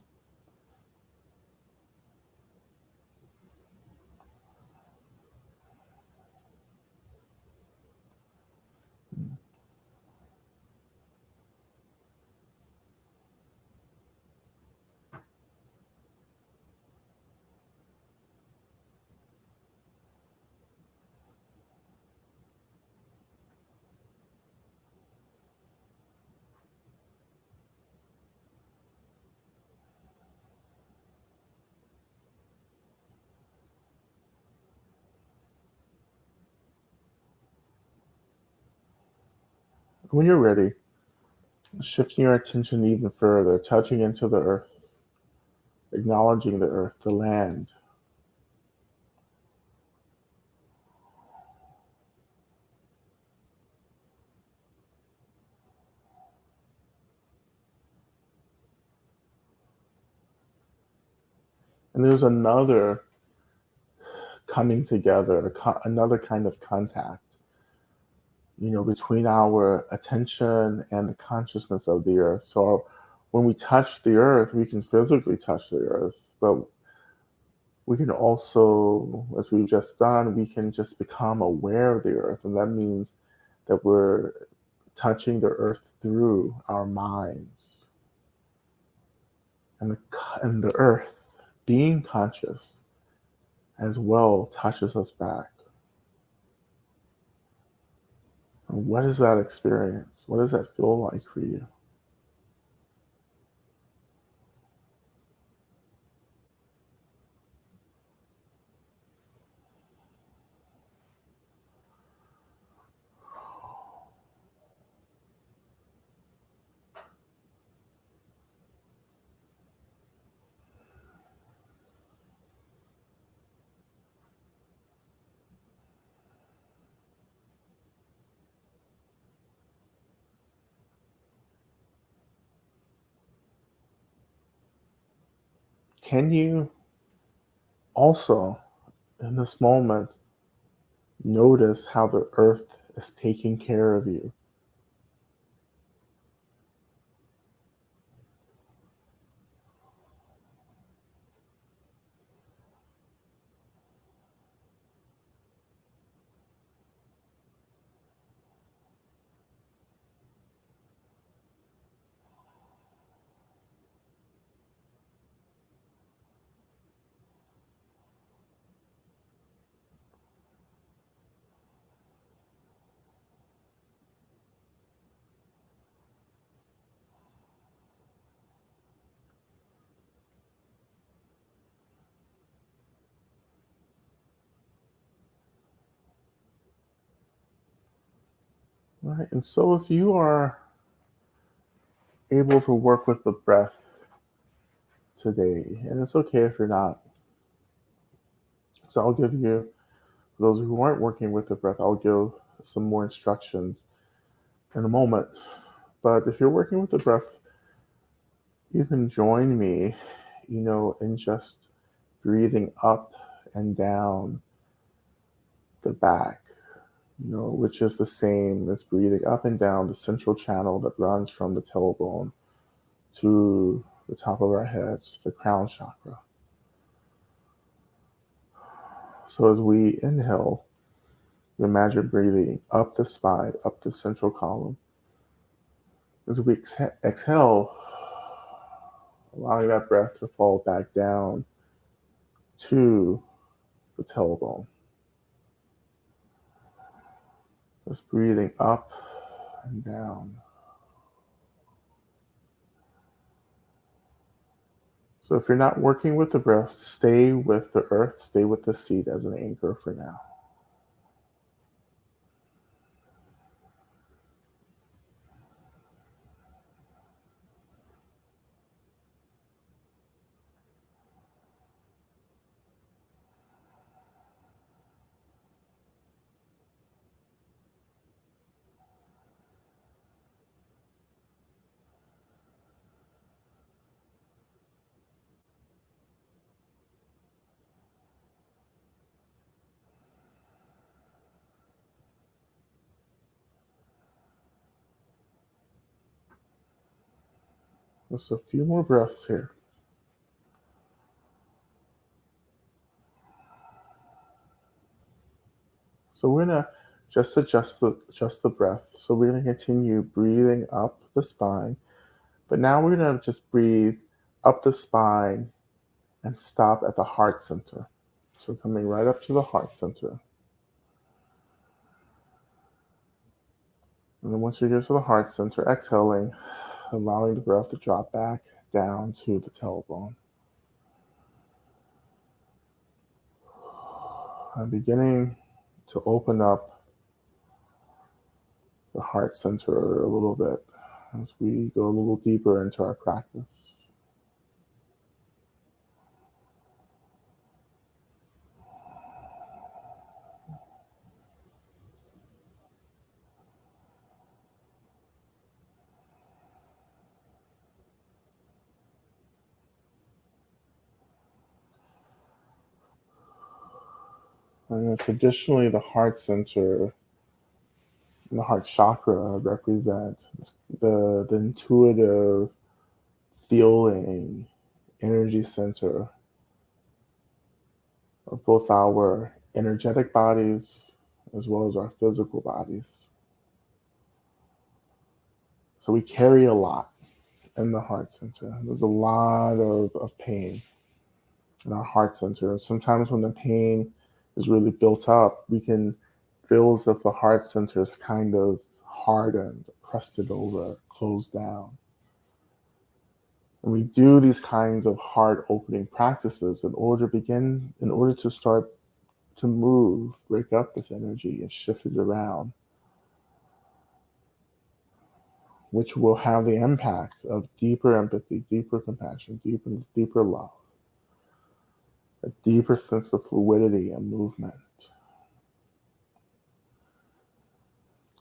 When you're ready, shifting your attention even further, touching into the earth, acknowledging the earth, the land. And there's another coming together, another kind of contact, between our attention and the consciousness of the earth. So when we touch the earth, we can physically touch the earth, but we can also, as we've just done, we can just become aware of the earth. And that means that we're touching the earth through our minds. And the earth, being conscious as well, touches us back. And what is that experience? What does that feel like for you? Can you also, in this moment, notice how the earth is taking care of you? Right. And so if you are able to work with the breath today, and it's okay if you're not. So I'll give you, for those who aren't working with the breath, I'll give some more instructions in a moment. But if you're working with the breath, you can join me, in just breathing up and down the back, which is the same as breathing up and down the central channel that runs from the tailbone to the top of our heads, the crown chakra. So as we inhale, you imagine breathing up the spine, up the central column. As we exhale, allowing that breath to fall back down to the tailbone. Just breathing up and down. So if you're not working with the breath, stay with the earth, stay with the seat as an anchor for now. Just a few more breaths here. So we're gonna just adjust the breath. So we're gonna continue breathing up the spine, but now we're gonna just breathe up the spine and stop at the heart center. So coming right up to the heart center. And then once you get to the heart center, exhaling, allowing the breath to drop back down to the tailbone. I'm beginning to open up the heart center a little bit as we go a little deeper into our practice. And traditionally, the heart center and the heart chakra represent the intuitive feeling energy center of both our energetic bodies as well as our physical bodies. So we carry a lot in the heart center. There's a lot of pain in our heart center. And sometimes when the pain is really built up, we can feel as if the heart center is kind of hardened, crusted over, closed down. And we do these kinds of heart opening practices in order to start to move, break up this energy and shift it around, which will have the impact of deeper empathy, deeper compassion, deeper love, a deeper sense of fluidity and movement.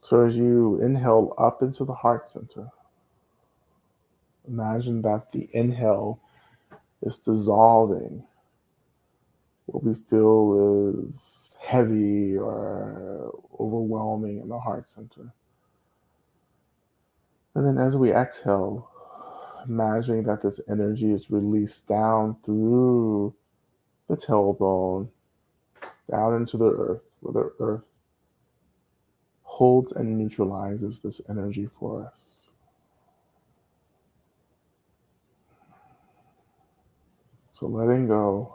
So as you inhale up into the heart center, imagine that the inhale is dissolving what we feel is heavy or overwhelming in the heart center. And then as we exhale, imagining that this energy is released down through the tailbone, down into the earth, where the earth holds and neutralizes this energy for us. So letting go.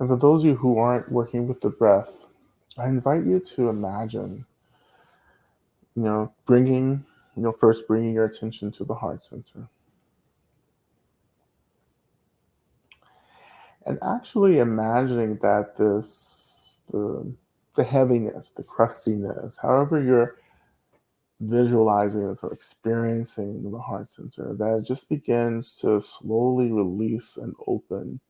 And for those of you who aren't working with the breath, I invite you to imagine, first bringing your attention to the heart center. And actually imagining that the heaviness, the crustiness, however you're visualizing this or experiencing the heart center, that it just begins to slowly release and open,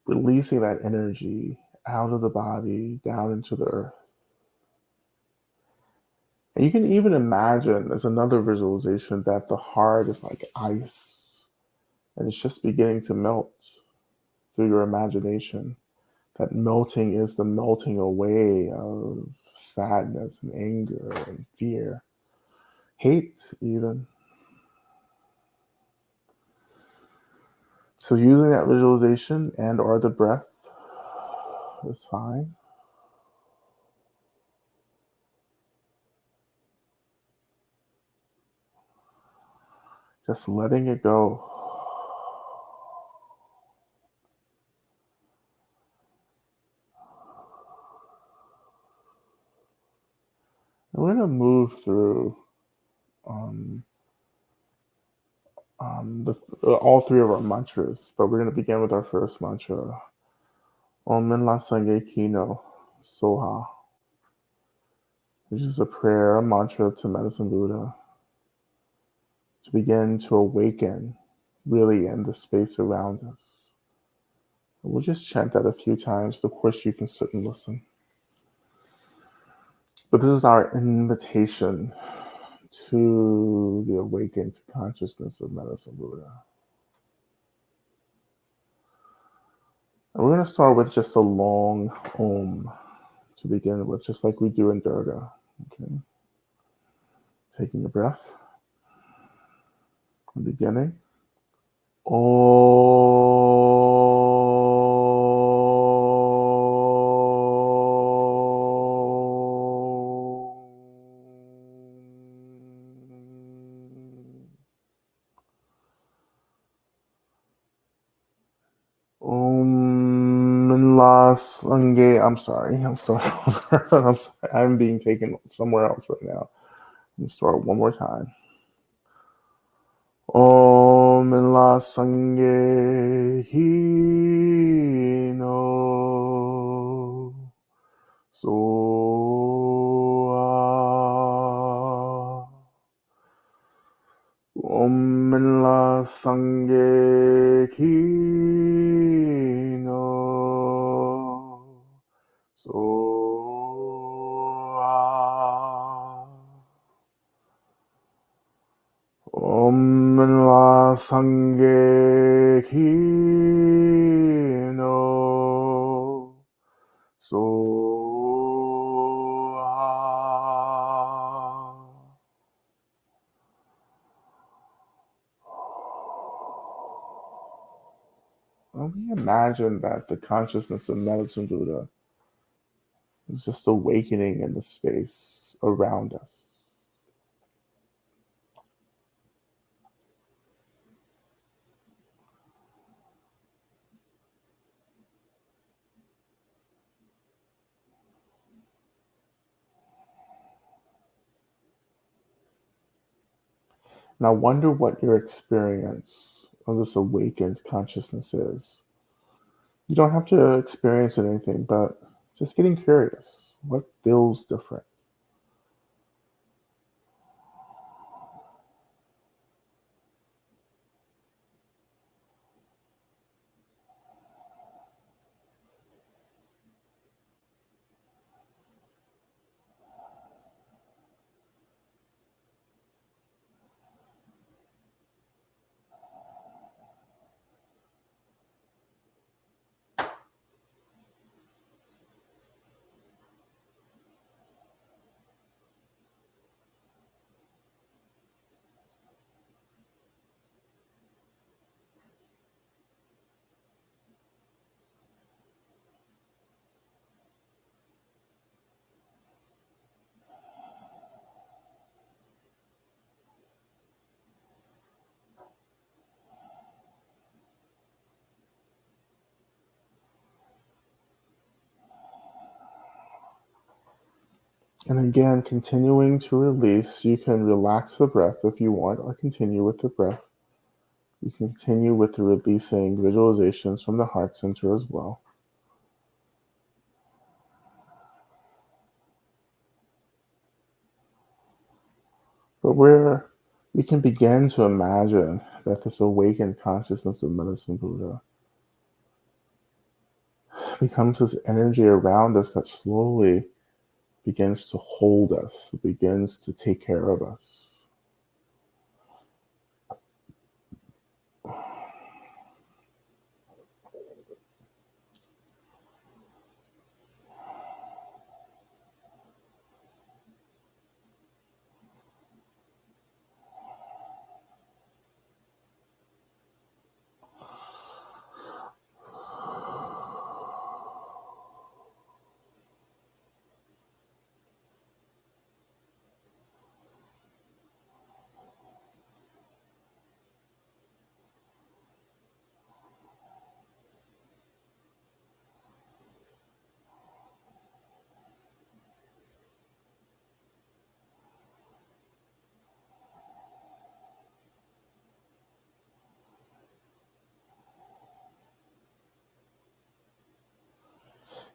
releasing that energy out of the body, down into the earth. And you can even imagine, there's another visualization, that the heart is like ice and it's just beginning to melt through your imagination. That melting is the melting away of sadness and anger and fear, hate even. So using that visualization and or the breath is fine. Just letting it go. And we're going to move through all three of our mantras, but we're going to begin with our first mantra, Om Minla Sangye Kino Soha, which is a prayer, a mantra to Medicine Buddha, to begin to awaken really in the space around us. And we'll just chant that a few times. Of course, you can sit and listen. But this is our invitation to the awakened consciousness of Medicine Buddha. And we're going to start with just a long Om to begin with, just like we do in Durga. Okay. Taking a breath. In the beginning. I'm sorry. I'm starting over. I'm sorry. I'm being taken somewhere else right now. Let me start one more time. Om la sange hi no so Om la sange hi no so Om la sange hi no so Let me imagine that the consciousness of Medicine Buddha is just awakening in the space around us. Now, wonder what your experience of this awakened consciousness is. You don't have to experience anything, but just getting curious. What feels different? And again, continuing to release, you can relax the breath if you want, or continue with the breath. You can continue with the releasing visualizations from the heart center as well. But we can begin to imagine that this awakened consciousness of Medicine Buddha becomes this energy around us that slowly begins to hold us, begins to take care of us.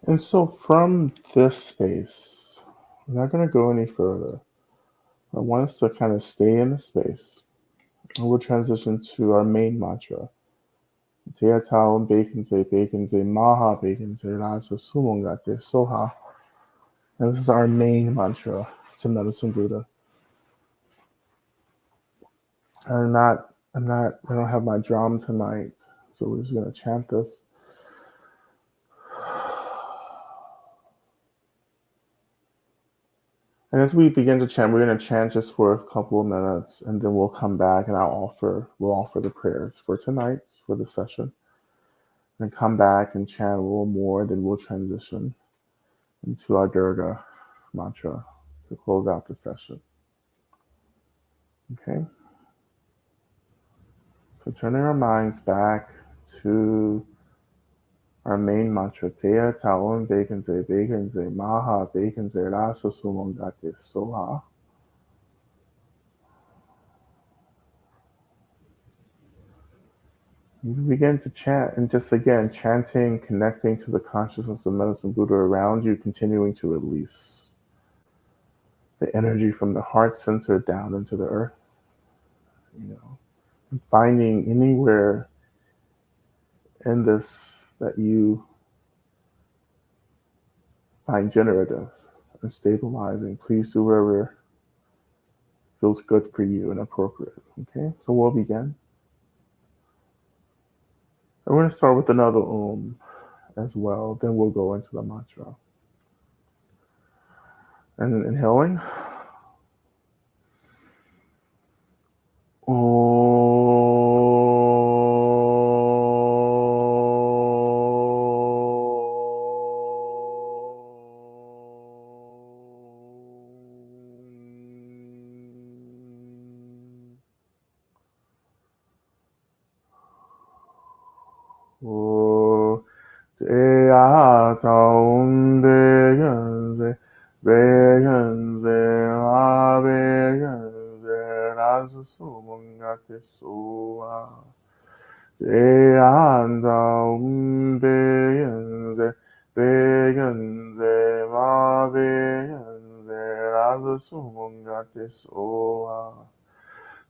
And so from this space, we're not going to go any further. I want us to kind of stay in the space. And we'll transition to our main mantra. Te Tao Baconze, Maha Baconze, Raja Sumongate, Soha. And this is our main mantra to Medicine Buddha. I don't have my drum tonight, so we're just going to chant this. And as we begin to chant, we're going to chant just for a couple of minutes, and then we'll come back and we'll offer the prayers for tonight, for the session. Then come back and chant a little more, then we'll transition into our Durga mantra to close out the session. Okay? So turning our minds back to our main mantra, Teya Taon Bekenze, Maha Bekenze, Rasa Sumangate Soha. You begin to chant, and just again, chanting, connecting to the consciousness of Medicine Buddha around you, continuing to release the energy from the heart center down into the earth. And finding anywhere in this that you find generative and stabilizing. Please do wherever feels good for you and appropriate. Okay, so we'll begin. And we're going to start with another as well. Then we'll go into the mantra. And inhaling. Teya Taon Bekenze, Ma Bekenze, Rasa Sumangate Soa. Teya Taon Bekenze, Ma Bekenze, Rasa Sumangate Soa.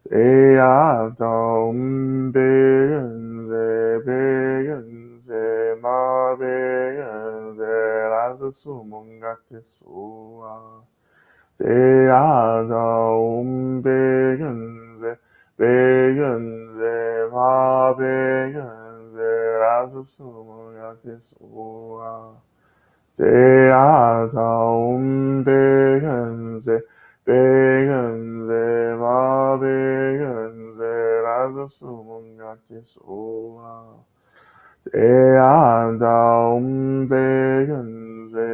Teya Taon Bekenze, Ma Bekenze, Rasa Sumangate Soa. Teya Taon Bekenze, Ma Bekenze, Rasa Sumangate Soa. Teya Taon Bekenze, Ma Bekenze, Rasa Sumangate Soa. Teya Taon Bekenze,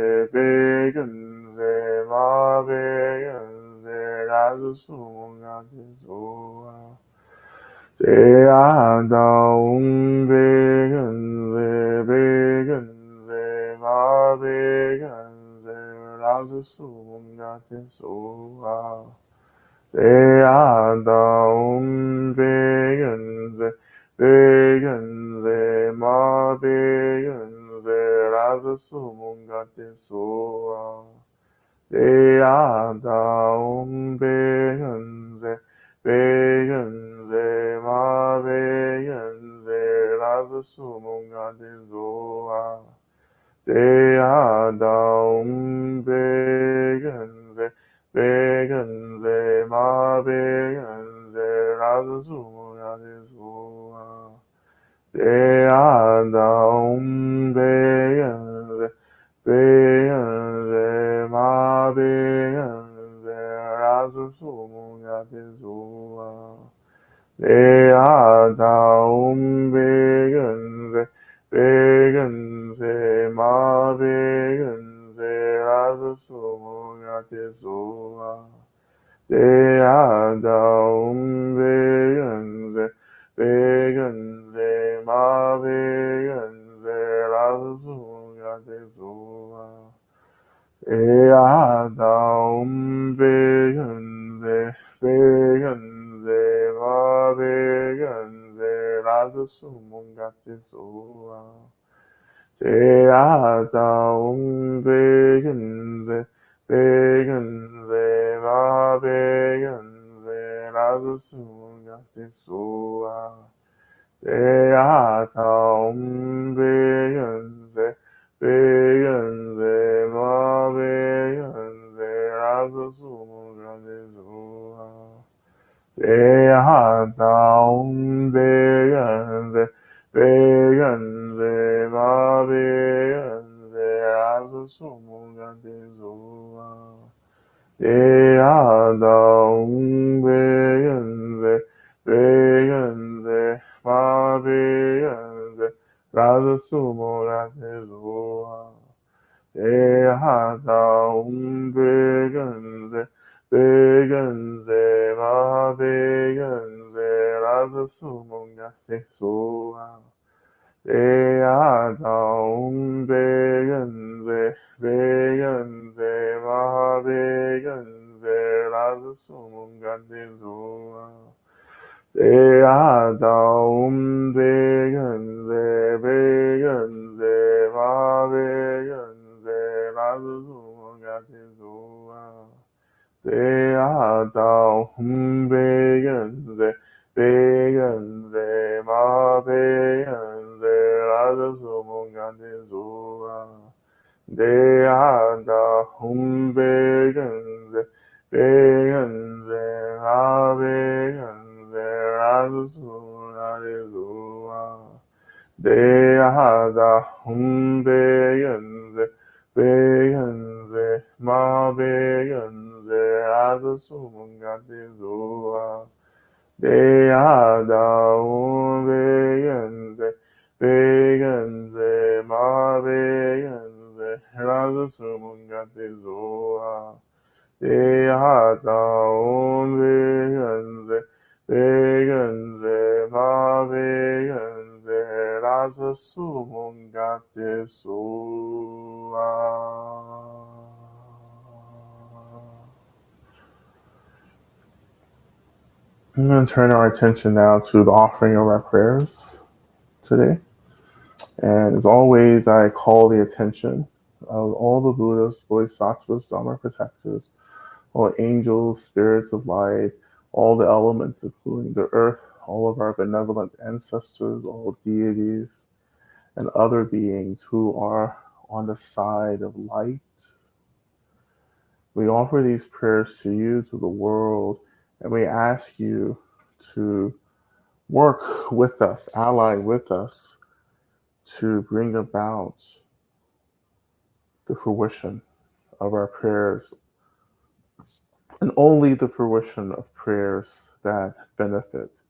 Ma Bekenze, Rasa Sumangate Soa. Teya Taon Bekenze, Ma Bekenze, Rasa Sumangate Soa. Teya Taon Bekenze, Ma Bekenze, Rasa Sumangate Soa. Teya Taon Bekenze, Ma Bekenze, Rasa Sumangate Soa. Teya Taon Bekenze, Ma Bekenze, Rasa Sumangate Soa. Teya Taon Bekenze, Ma Bekenze, Rasa Sumangate Soa. Teya Taon Bekenze, Ma Bekenze, Rasa Sumangate Soa. Teya Taon Bekenze, Ma Bekenze, Rasa Sumangate Soa. Teya Taon Bekenze, Ma Bekenze, Rasa Sumangate Soa. Teya Taon Bekenze, Ma Bekenze, Rasa Sumangate Soa. Teya Taon Bekenze, Ma Bekenze, Rasa Sumangate Soa. Teya Taon Bekenze, Ma Bekenze, Rasa Sumangate Soa. beyenze, beyenze, ma beyenze, raza sumo rate zoa. beyenze, beyenze, ma beyenze, raza sumo rate zoa. beyenze, beyenze, ma beyenze, raza sumo rate zoa. beyenze, beyenze, ma beyenze, raza sumo rate zoa. beyenze, beyenze, ma beyenze, raza sumo rate zoa. beyenze, beyenze, ma beyenze, raza sumo rate zoa. beyenze, beyenze, ma beyenze, raza sumo rate zoa. beyenze, beyenze, ma beyenze, raza sumo rate zoa. beyenze, beyenze, ma beyenze, raza sumo rate zoa. I'm going to turn our attention now to the offering of our prayers today. And as always, I call the attention of all the Buddhas, Bodhisattvas, Dharma protectors, all angels, spirits of light, all the elements, including the earth, all of our benevolent ancestors, all deities, and other beings who are on the side of light. We offer these prayers to you, to the world, and we ask you to work with us, ally with us, to bring about the fruition of our prayers, and only the fruition of prayers that benefit,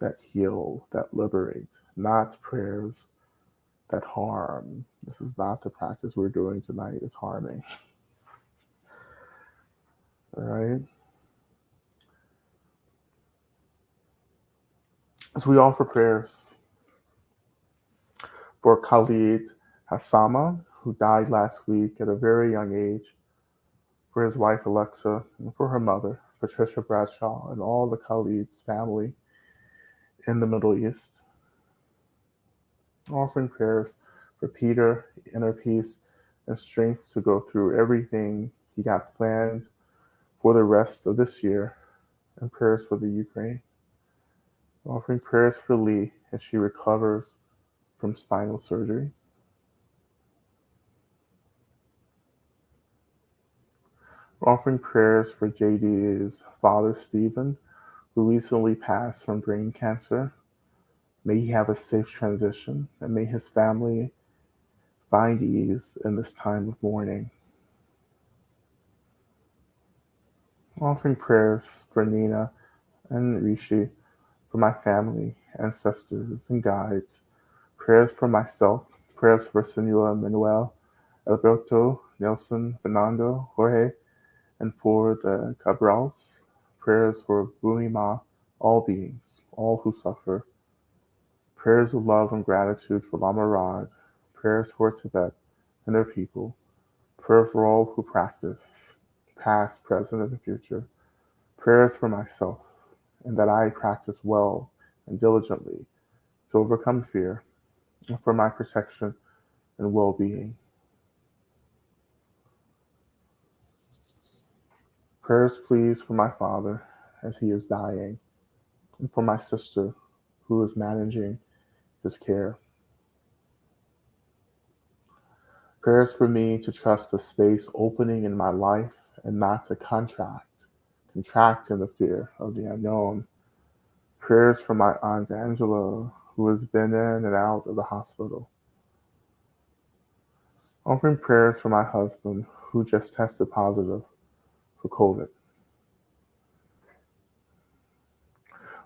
that heal, that liberate, not prayers that harm. This is not the practice we're doing tonight, it's harming. All right? So we offer prayers for Khalid Hassama, who died last week at a very young age, for his wife Alexa, and for her mother, Patricia Bradshaw, and all the Khalid's family in the Middle East. Offering prayers for Peter, inner peace and strength to go through everything he got planned for the rest of this year, and prayers for the Ukraine. Offering prayers for Lee as she recovers from spinal surgery. Offering prayers for JD's father, Stephen, who recently passed from brain cancer. May he have a safe transition, and may his family find ease in this time of mourning. Offering prayers for Nina and Rishi, for my family, ancestors, and guides. Prayers for myself, prayers for Senora Manuel, Alberto, Nelson, Fernando, Jorge, and for the Cabrals. Prayers for Bunima, all beings, all who suffer. Prayers of love and gratitude for Lama Rod. Prayers for Tibet and their people. Prayer for all who practice, past, present, and future. Prayers for myself, and that I practice well and diligently to overcome fear, and for my protection and well-being. Prayers, please, for my father as he is dying, and for my sister who is managing his care. Prayers for me to trust the space opening in my life and not to contract in the fear of the unknown. Prayers for my Aunt Angela, who has been in and out of the hospital. Offering prayers for my husband, who just tested positive for COVID.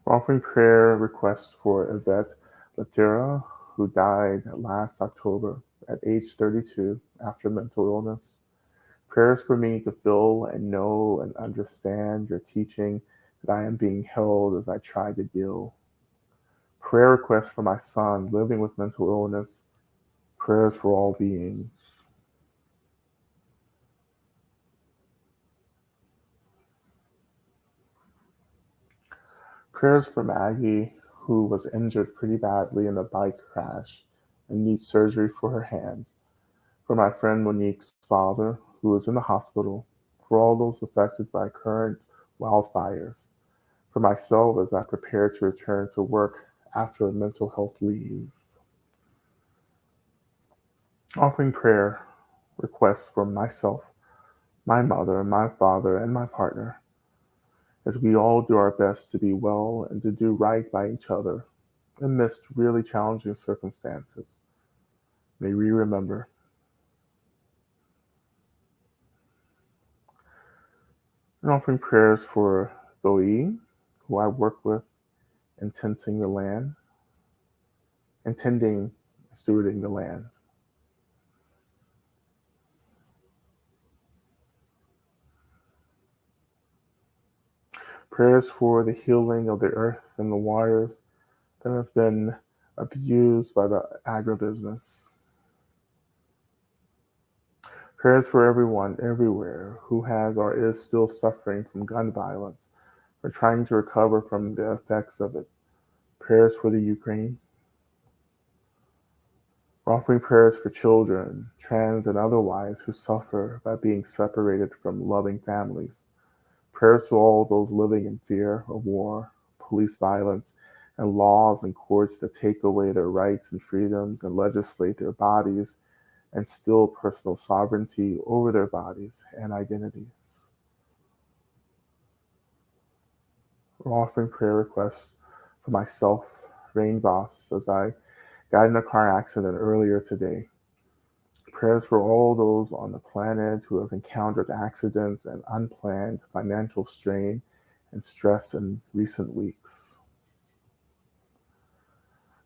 We're offering prayer requests for Yvette Latera, who died last October at age 32 after mental illness. Prayers for me to feel and know and understand your teaching that I am being held as I try to deal. Prayer requests for my son living with mental illness. Prayers for all beings. Prayers for Maggie, who was injured pretty badly in a bike crash and needs surgery for her hand. For my friend Monique's father, who is in the hospital. For all those affected by current wildfires. For myself as I prepare to return to work after a mental health leave. Offering prayer requests for myself, my mother, my father, and my partner, as we all do our best to be well and to do right by each other amidst really challenging circumstances. May we remember. And offering prayers for Zoe, who I work with in tending the land, intending stewarding the land. Prayers for the healing of the earth and the waters that have been abused by the agribusiness. Prayers for everyone, everywhere, who has or is still suffering from gun violence or trying to recover from the effects of it. Prayers for the Ukraine. We're offering prayers for children, trans and otherwise, who suffer by being separated from loving families. Prayers to all those living in fear of war, police violence, and laws and courts that take away their rights and freedoms and legislate their bodies and still personal sovereignty over their bodies and identities. We're offering prayer requests for myself, Rain Voss, as I got in a car accident earlier today. Prayers for all those on the planet who have encountered accidents and unplanned financial strain and stress in recent weeks.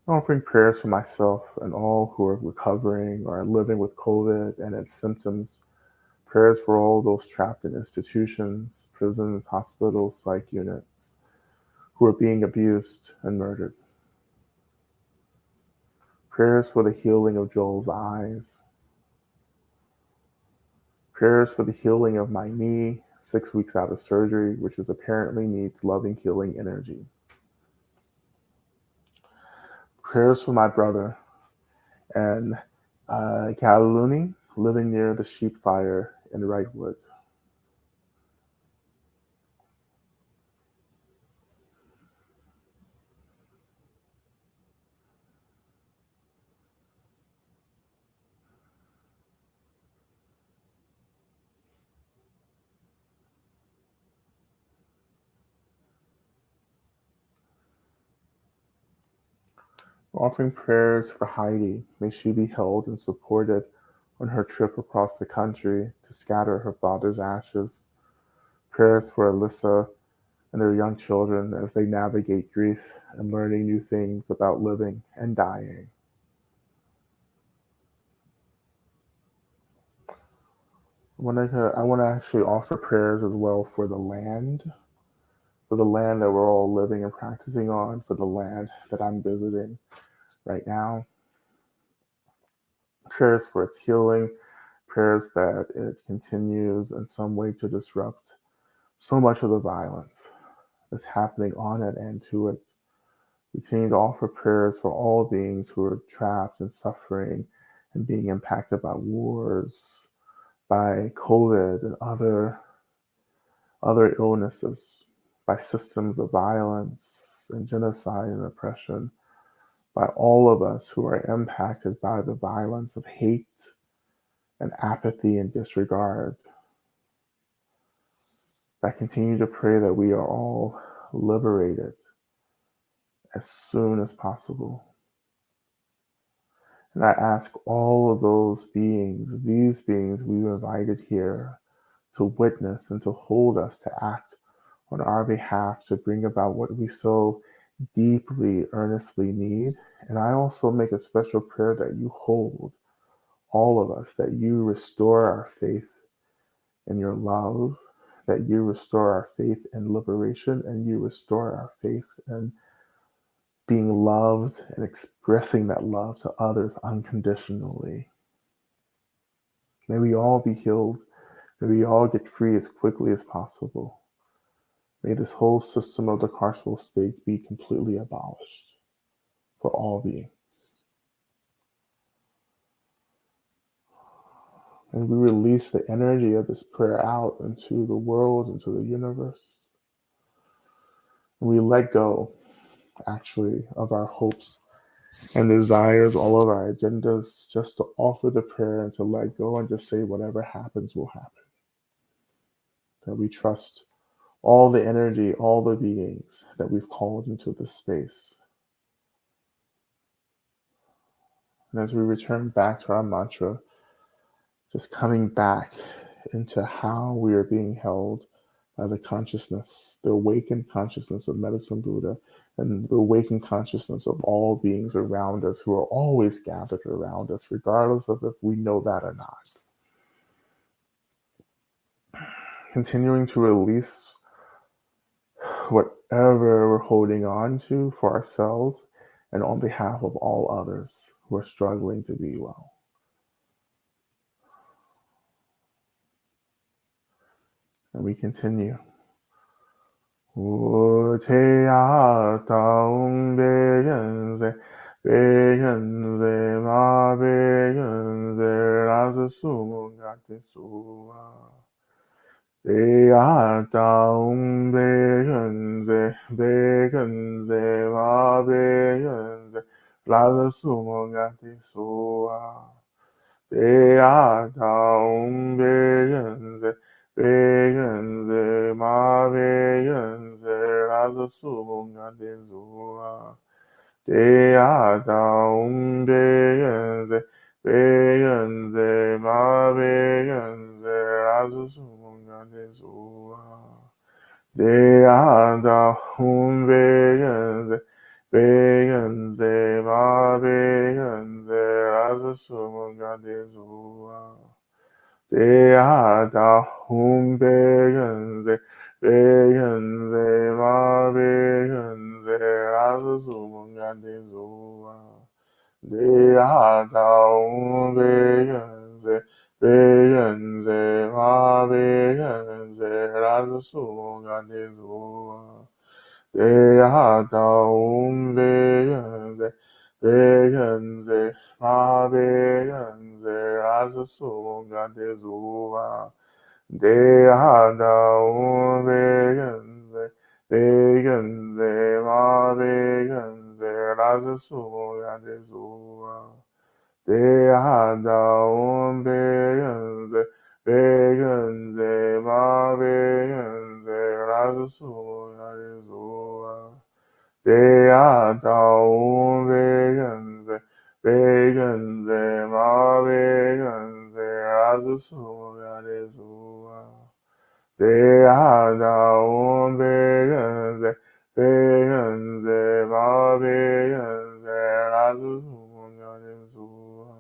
Offering prayers for myself and all who are recovering or are living with COVID and its symptoms. Prayers for all those trapped in institutions, prisons, hospitals, psych units, who are being abused and murdered. Prayers for the healing of Joel's eyes. Prayers for the healing of my knee, 6 weeks out of surgery, which is apparently needs loving, healing energy. Prayers for my brother and Kaluni, living near the sheep fire in Wrightwood. Offering prayers for Heidi. May she be held and supported on her trip across the country to scatter her father's ashes. Prayers for Alyssa and their young children as they navigate grief and learning new things about living and dying. I want to actually offer prayers as well for the land that we're all living and practicing on, for the land that I'm visiting right now. Prayers for its healing, prayers that it continues in some way to disrupt so much of the violence that's happening on it and to it. We continue to offer prayers for all beings who are trapped and suffering and being impacted by wars, by COVID and other illnesses, by systems of violence and genocide and oppression, by all of us who are impacted by the violence of hate and apathy and disregard. I continue to pray that we are all liberated as soon as possible. And I ask all of those beings, these beings we've invited here, to witness and to hold us, to act on our behalf, to bring about what we so deeply, earnestly need. And I also make a special prayer that you hold all of us, that you restore our faith in your love, that you restore our faith in liberation, and you restore our faith in being loved and expressing that love to others unconditionally. May we all be healed. May we all get free as quickly as possible. May this whole system of the carceral state be completely abolished for all beings. And we release the energy of this prayer out into the world, into the universe. And we let go, actually, of our hopes and desires, all of our agendas, just to offer the prayer and to let go and just say whatever happens will happen. That we trust all the energy, all the beings that we've called into this space. And as we return back to our mantra, just coming back into how we are being held by the consciousness, the awakened consciousness of Medicine Buddha, and the awakened consciousness of all beings around us who are always gathered around us, regardless of if we know that or not. Continuing to release whatever we're holding on to for ourselves and on behalf of all others who are struggling to be well. And we continue. Teya taung begenze, begenze ma begenze, raza sumo gate suwa. Teya taung begenze, begenze ma begenze, raza sumo gate suwa. Teya taung begenze, begenze ma begenze, raza sumunga de zua. Teya taung begenze, begenze ma begenze, raza sumunga de zua. Teya taung begenze, begenze ma begenze, raza sumunga de zua. Teya taung begenze, begenze ma begenze, raza sumunga de zua. Teya taung begenze, begenze ma begenze, raza sumunga de zua. Teya taung begenze, begenze ma begenze, raza sumunga de zua. Teya taung begenze, begenze ma begenze, raza sumunga de zua. Teya taung begenze, begenze ma begenze, raza sumunga de zua. Teya taung begenze, begenze ma begenze, raza sumunga de zua. Teya taung begenze, begenze ma begenze, raza sumunga de zua.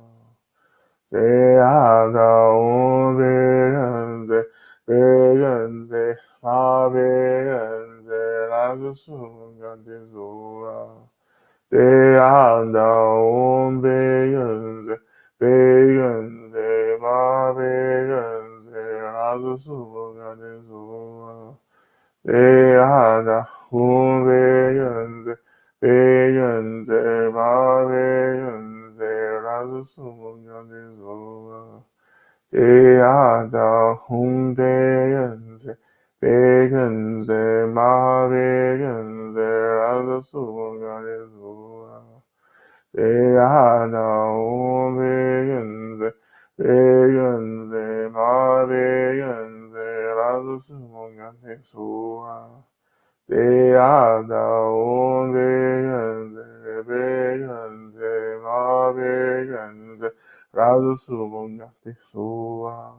Teya taung begenze, begenze ma begenze, raza sumunga de zua. Teya taung begenze, begenze ma begenze, raza sumunga de zua. Teya taung begenze, begenze ma begenze, raza sumunga de zua. Teya taung begenze, begenze ma begenze, raza sumunga de zua. Teya taung begenze, begenze ma begenze, raza sumunga de zua. Teya taung begenze, begenze ma begenze, raza sumunga de zua.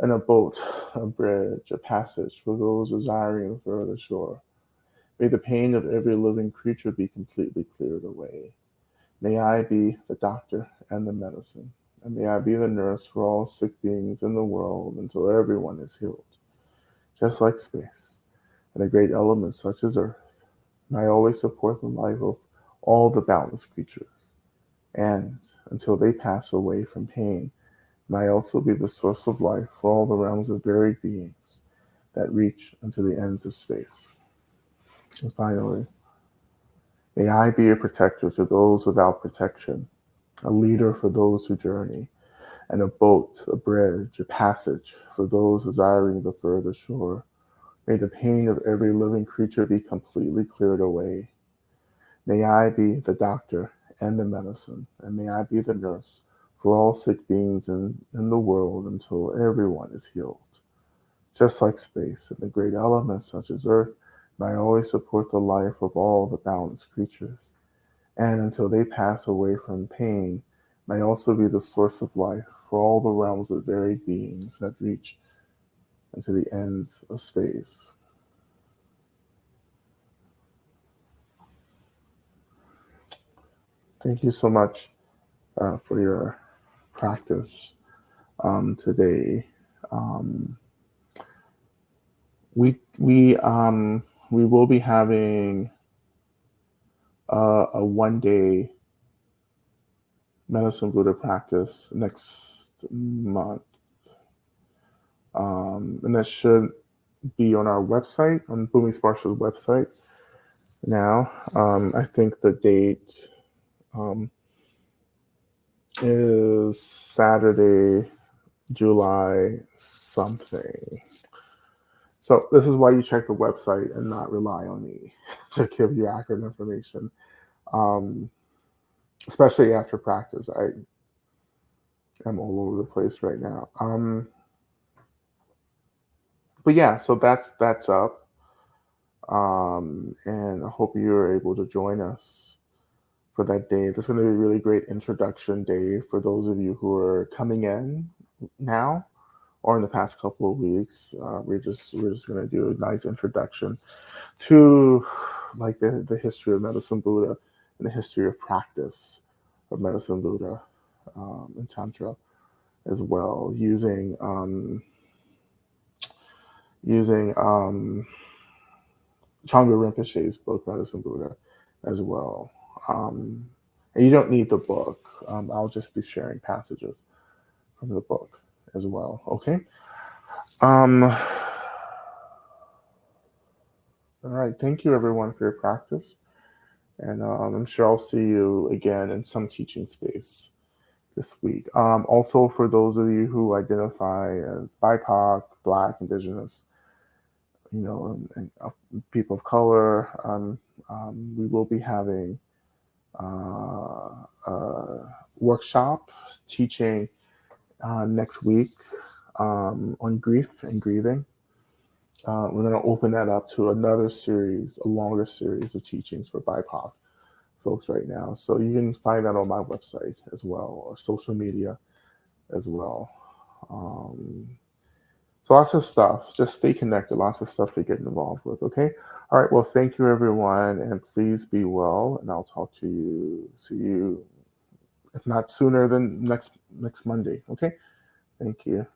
and a boat, a bridge, a passage for those desiring the further shore. May the pain of every living creature be completely cleared away. May I be the doctor and the medicine, and may I be the nurse for all sick beings in the world until everyone is healed. Just like space and the great elements such as earth, may I always support the life of all the boundless creatures, and until they pass away from pain, may I also be the source of life for all the realms of varied beings that reach unto the ends of space. And finally, may I be a protector to those without protection, a leader for those who journey, and a boat, a bridge, a passage for those desiring the further shore. May the pain of every living creature be completely cleared away. May I be the doctor and the medicine, and may I be the nurse for all sick beings in the world until everyone is healed. Just like space and the great elements such as earth, may I always support the life of all the boundless creatures, and until they pass away from pain, may also be the source of life for all the realms of varied beings that reach into the ends of space. Thank you so much for your practice today. Um, we will be having a 1 day medicine Buddha practice next month, and that should be on our website, on Bhumi Sparsha's website. Now, I think the date is Saturday, July something. So this is why you check the website and not rely on me to give you accurate information, um, especially after practice. I am all over the place right now. But yeah, so that's up, and I hope you're able to join us for that day. This is going to be a really great introduction day for those of you who are coming in now or in the past couple of weeks. We're just going to do a nice introduction to like the history of Medicine Buddha and the history of practice of Medicine Buddha and Tantra as well, using Changpa Rinpoche's book Medicine Buddha as well. And you don't need the book. I'll just be sharing passages from the book as well. Okay. All right. Thank you, everyone, for your practice. And I'm sure I'll see you again in some teaching space this week. Also, for those of you who identify as BIPOC, Black, Indigenous, and people of color, we will be having a workshop teaching next week on grief and grieving. We're going to open that up to another series, a longer series of teachings for BIPOC folks right now. So you can find that on my website as well, or social media as well. So lots of stuff. Just stay connected. Lots of stuff to get involved with. Okay. All right. Well, thank you, everyone, and please be well. And I'll see you, if not sooner than next Monday. Okay. Thank you.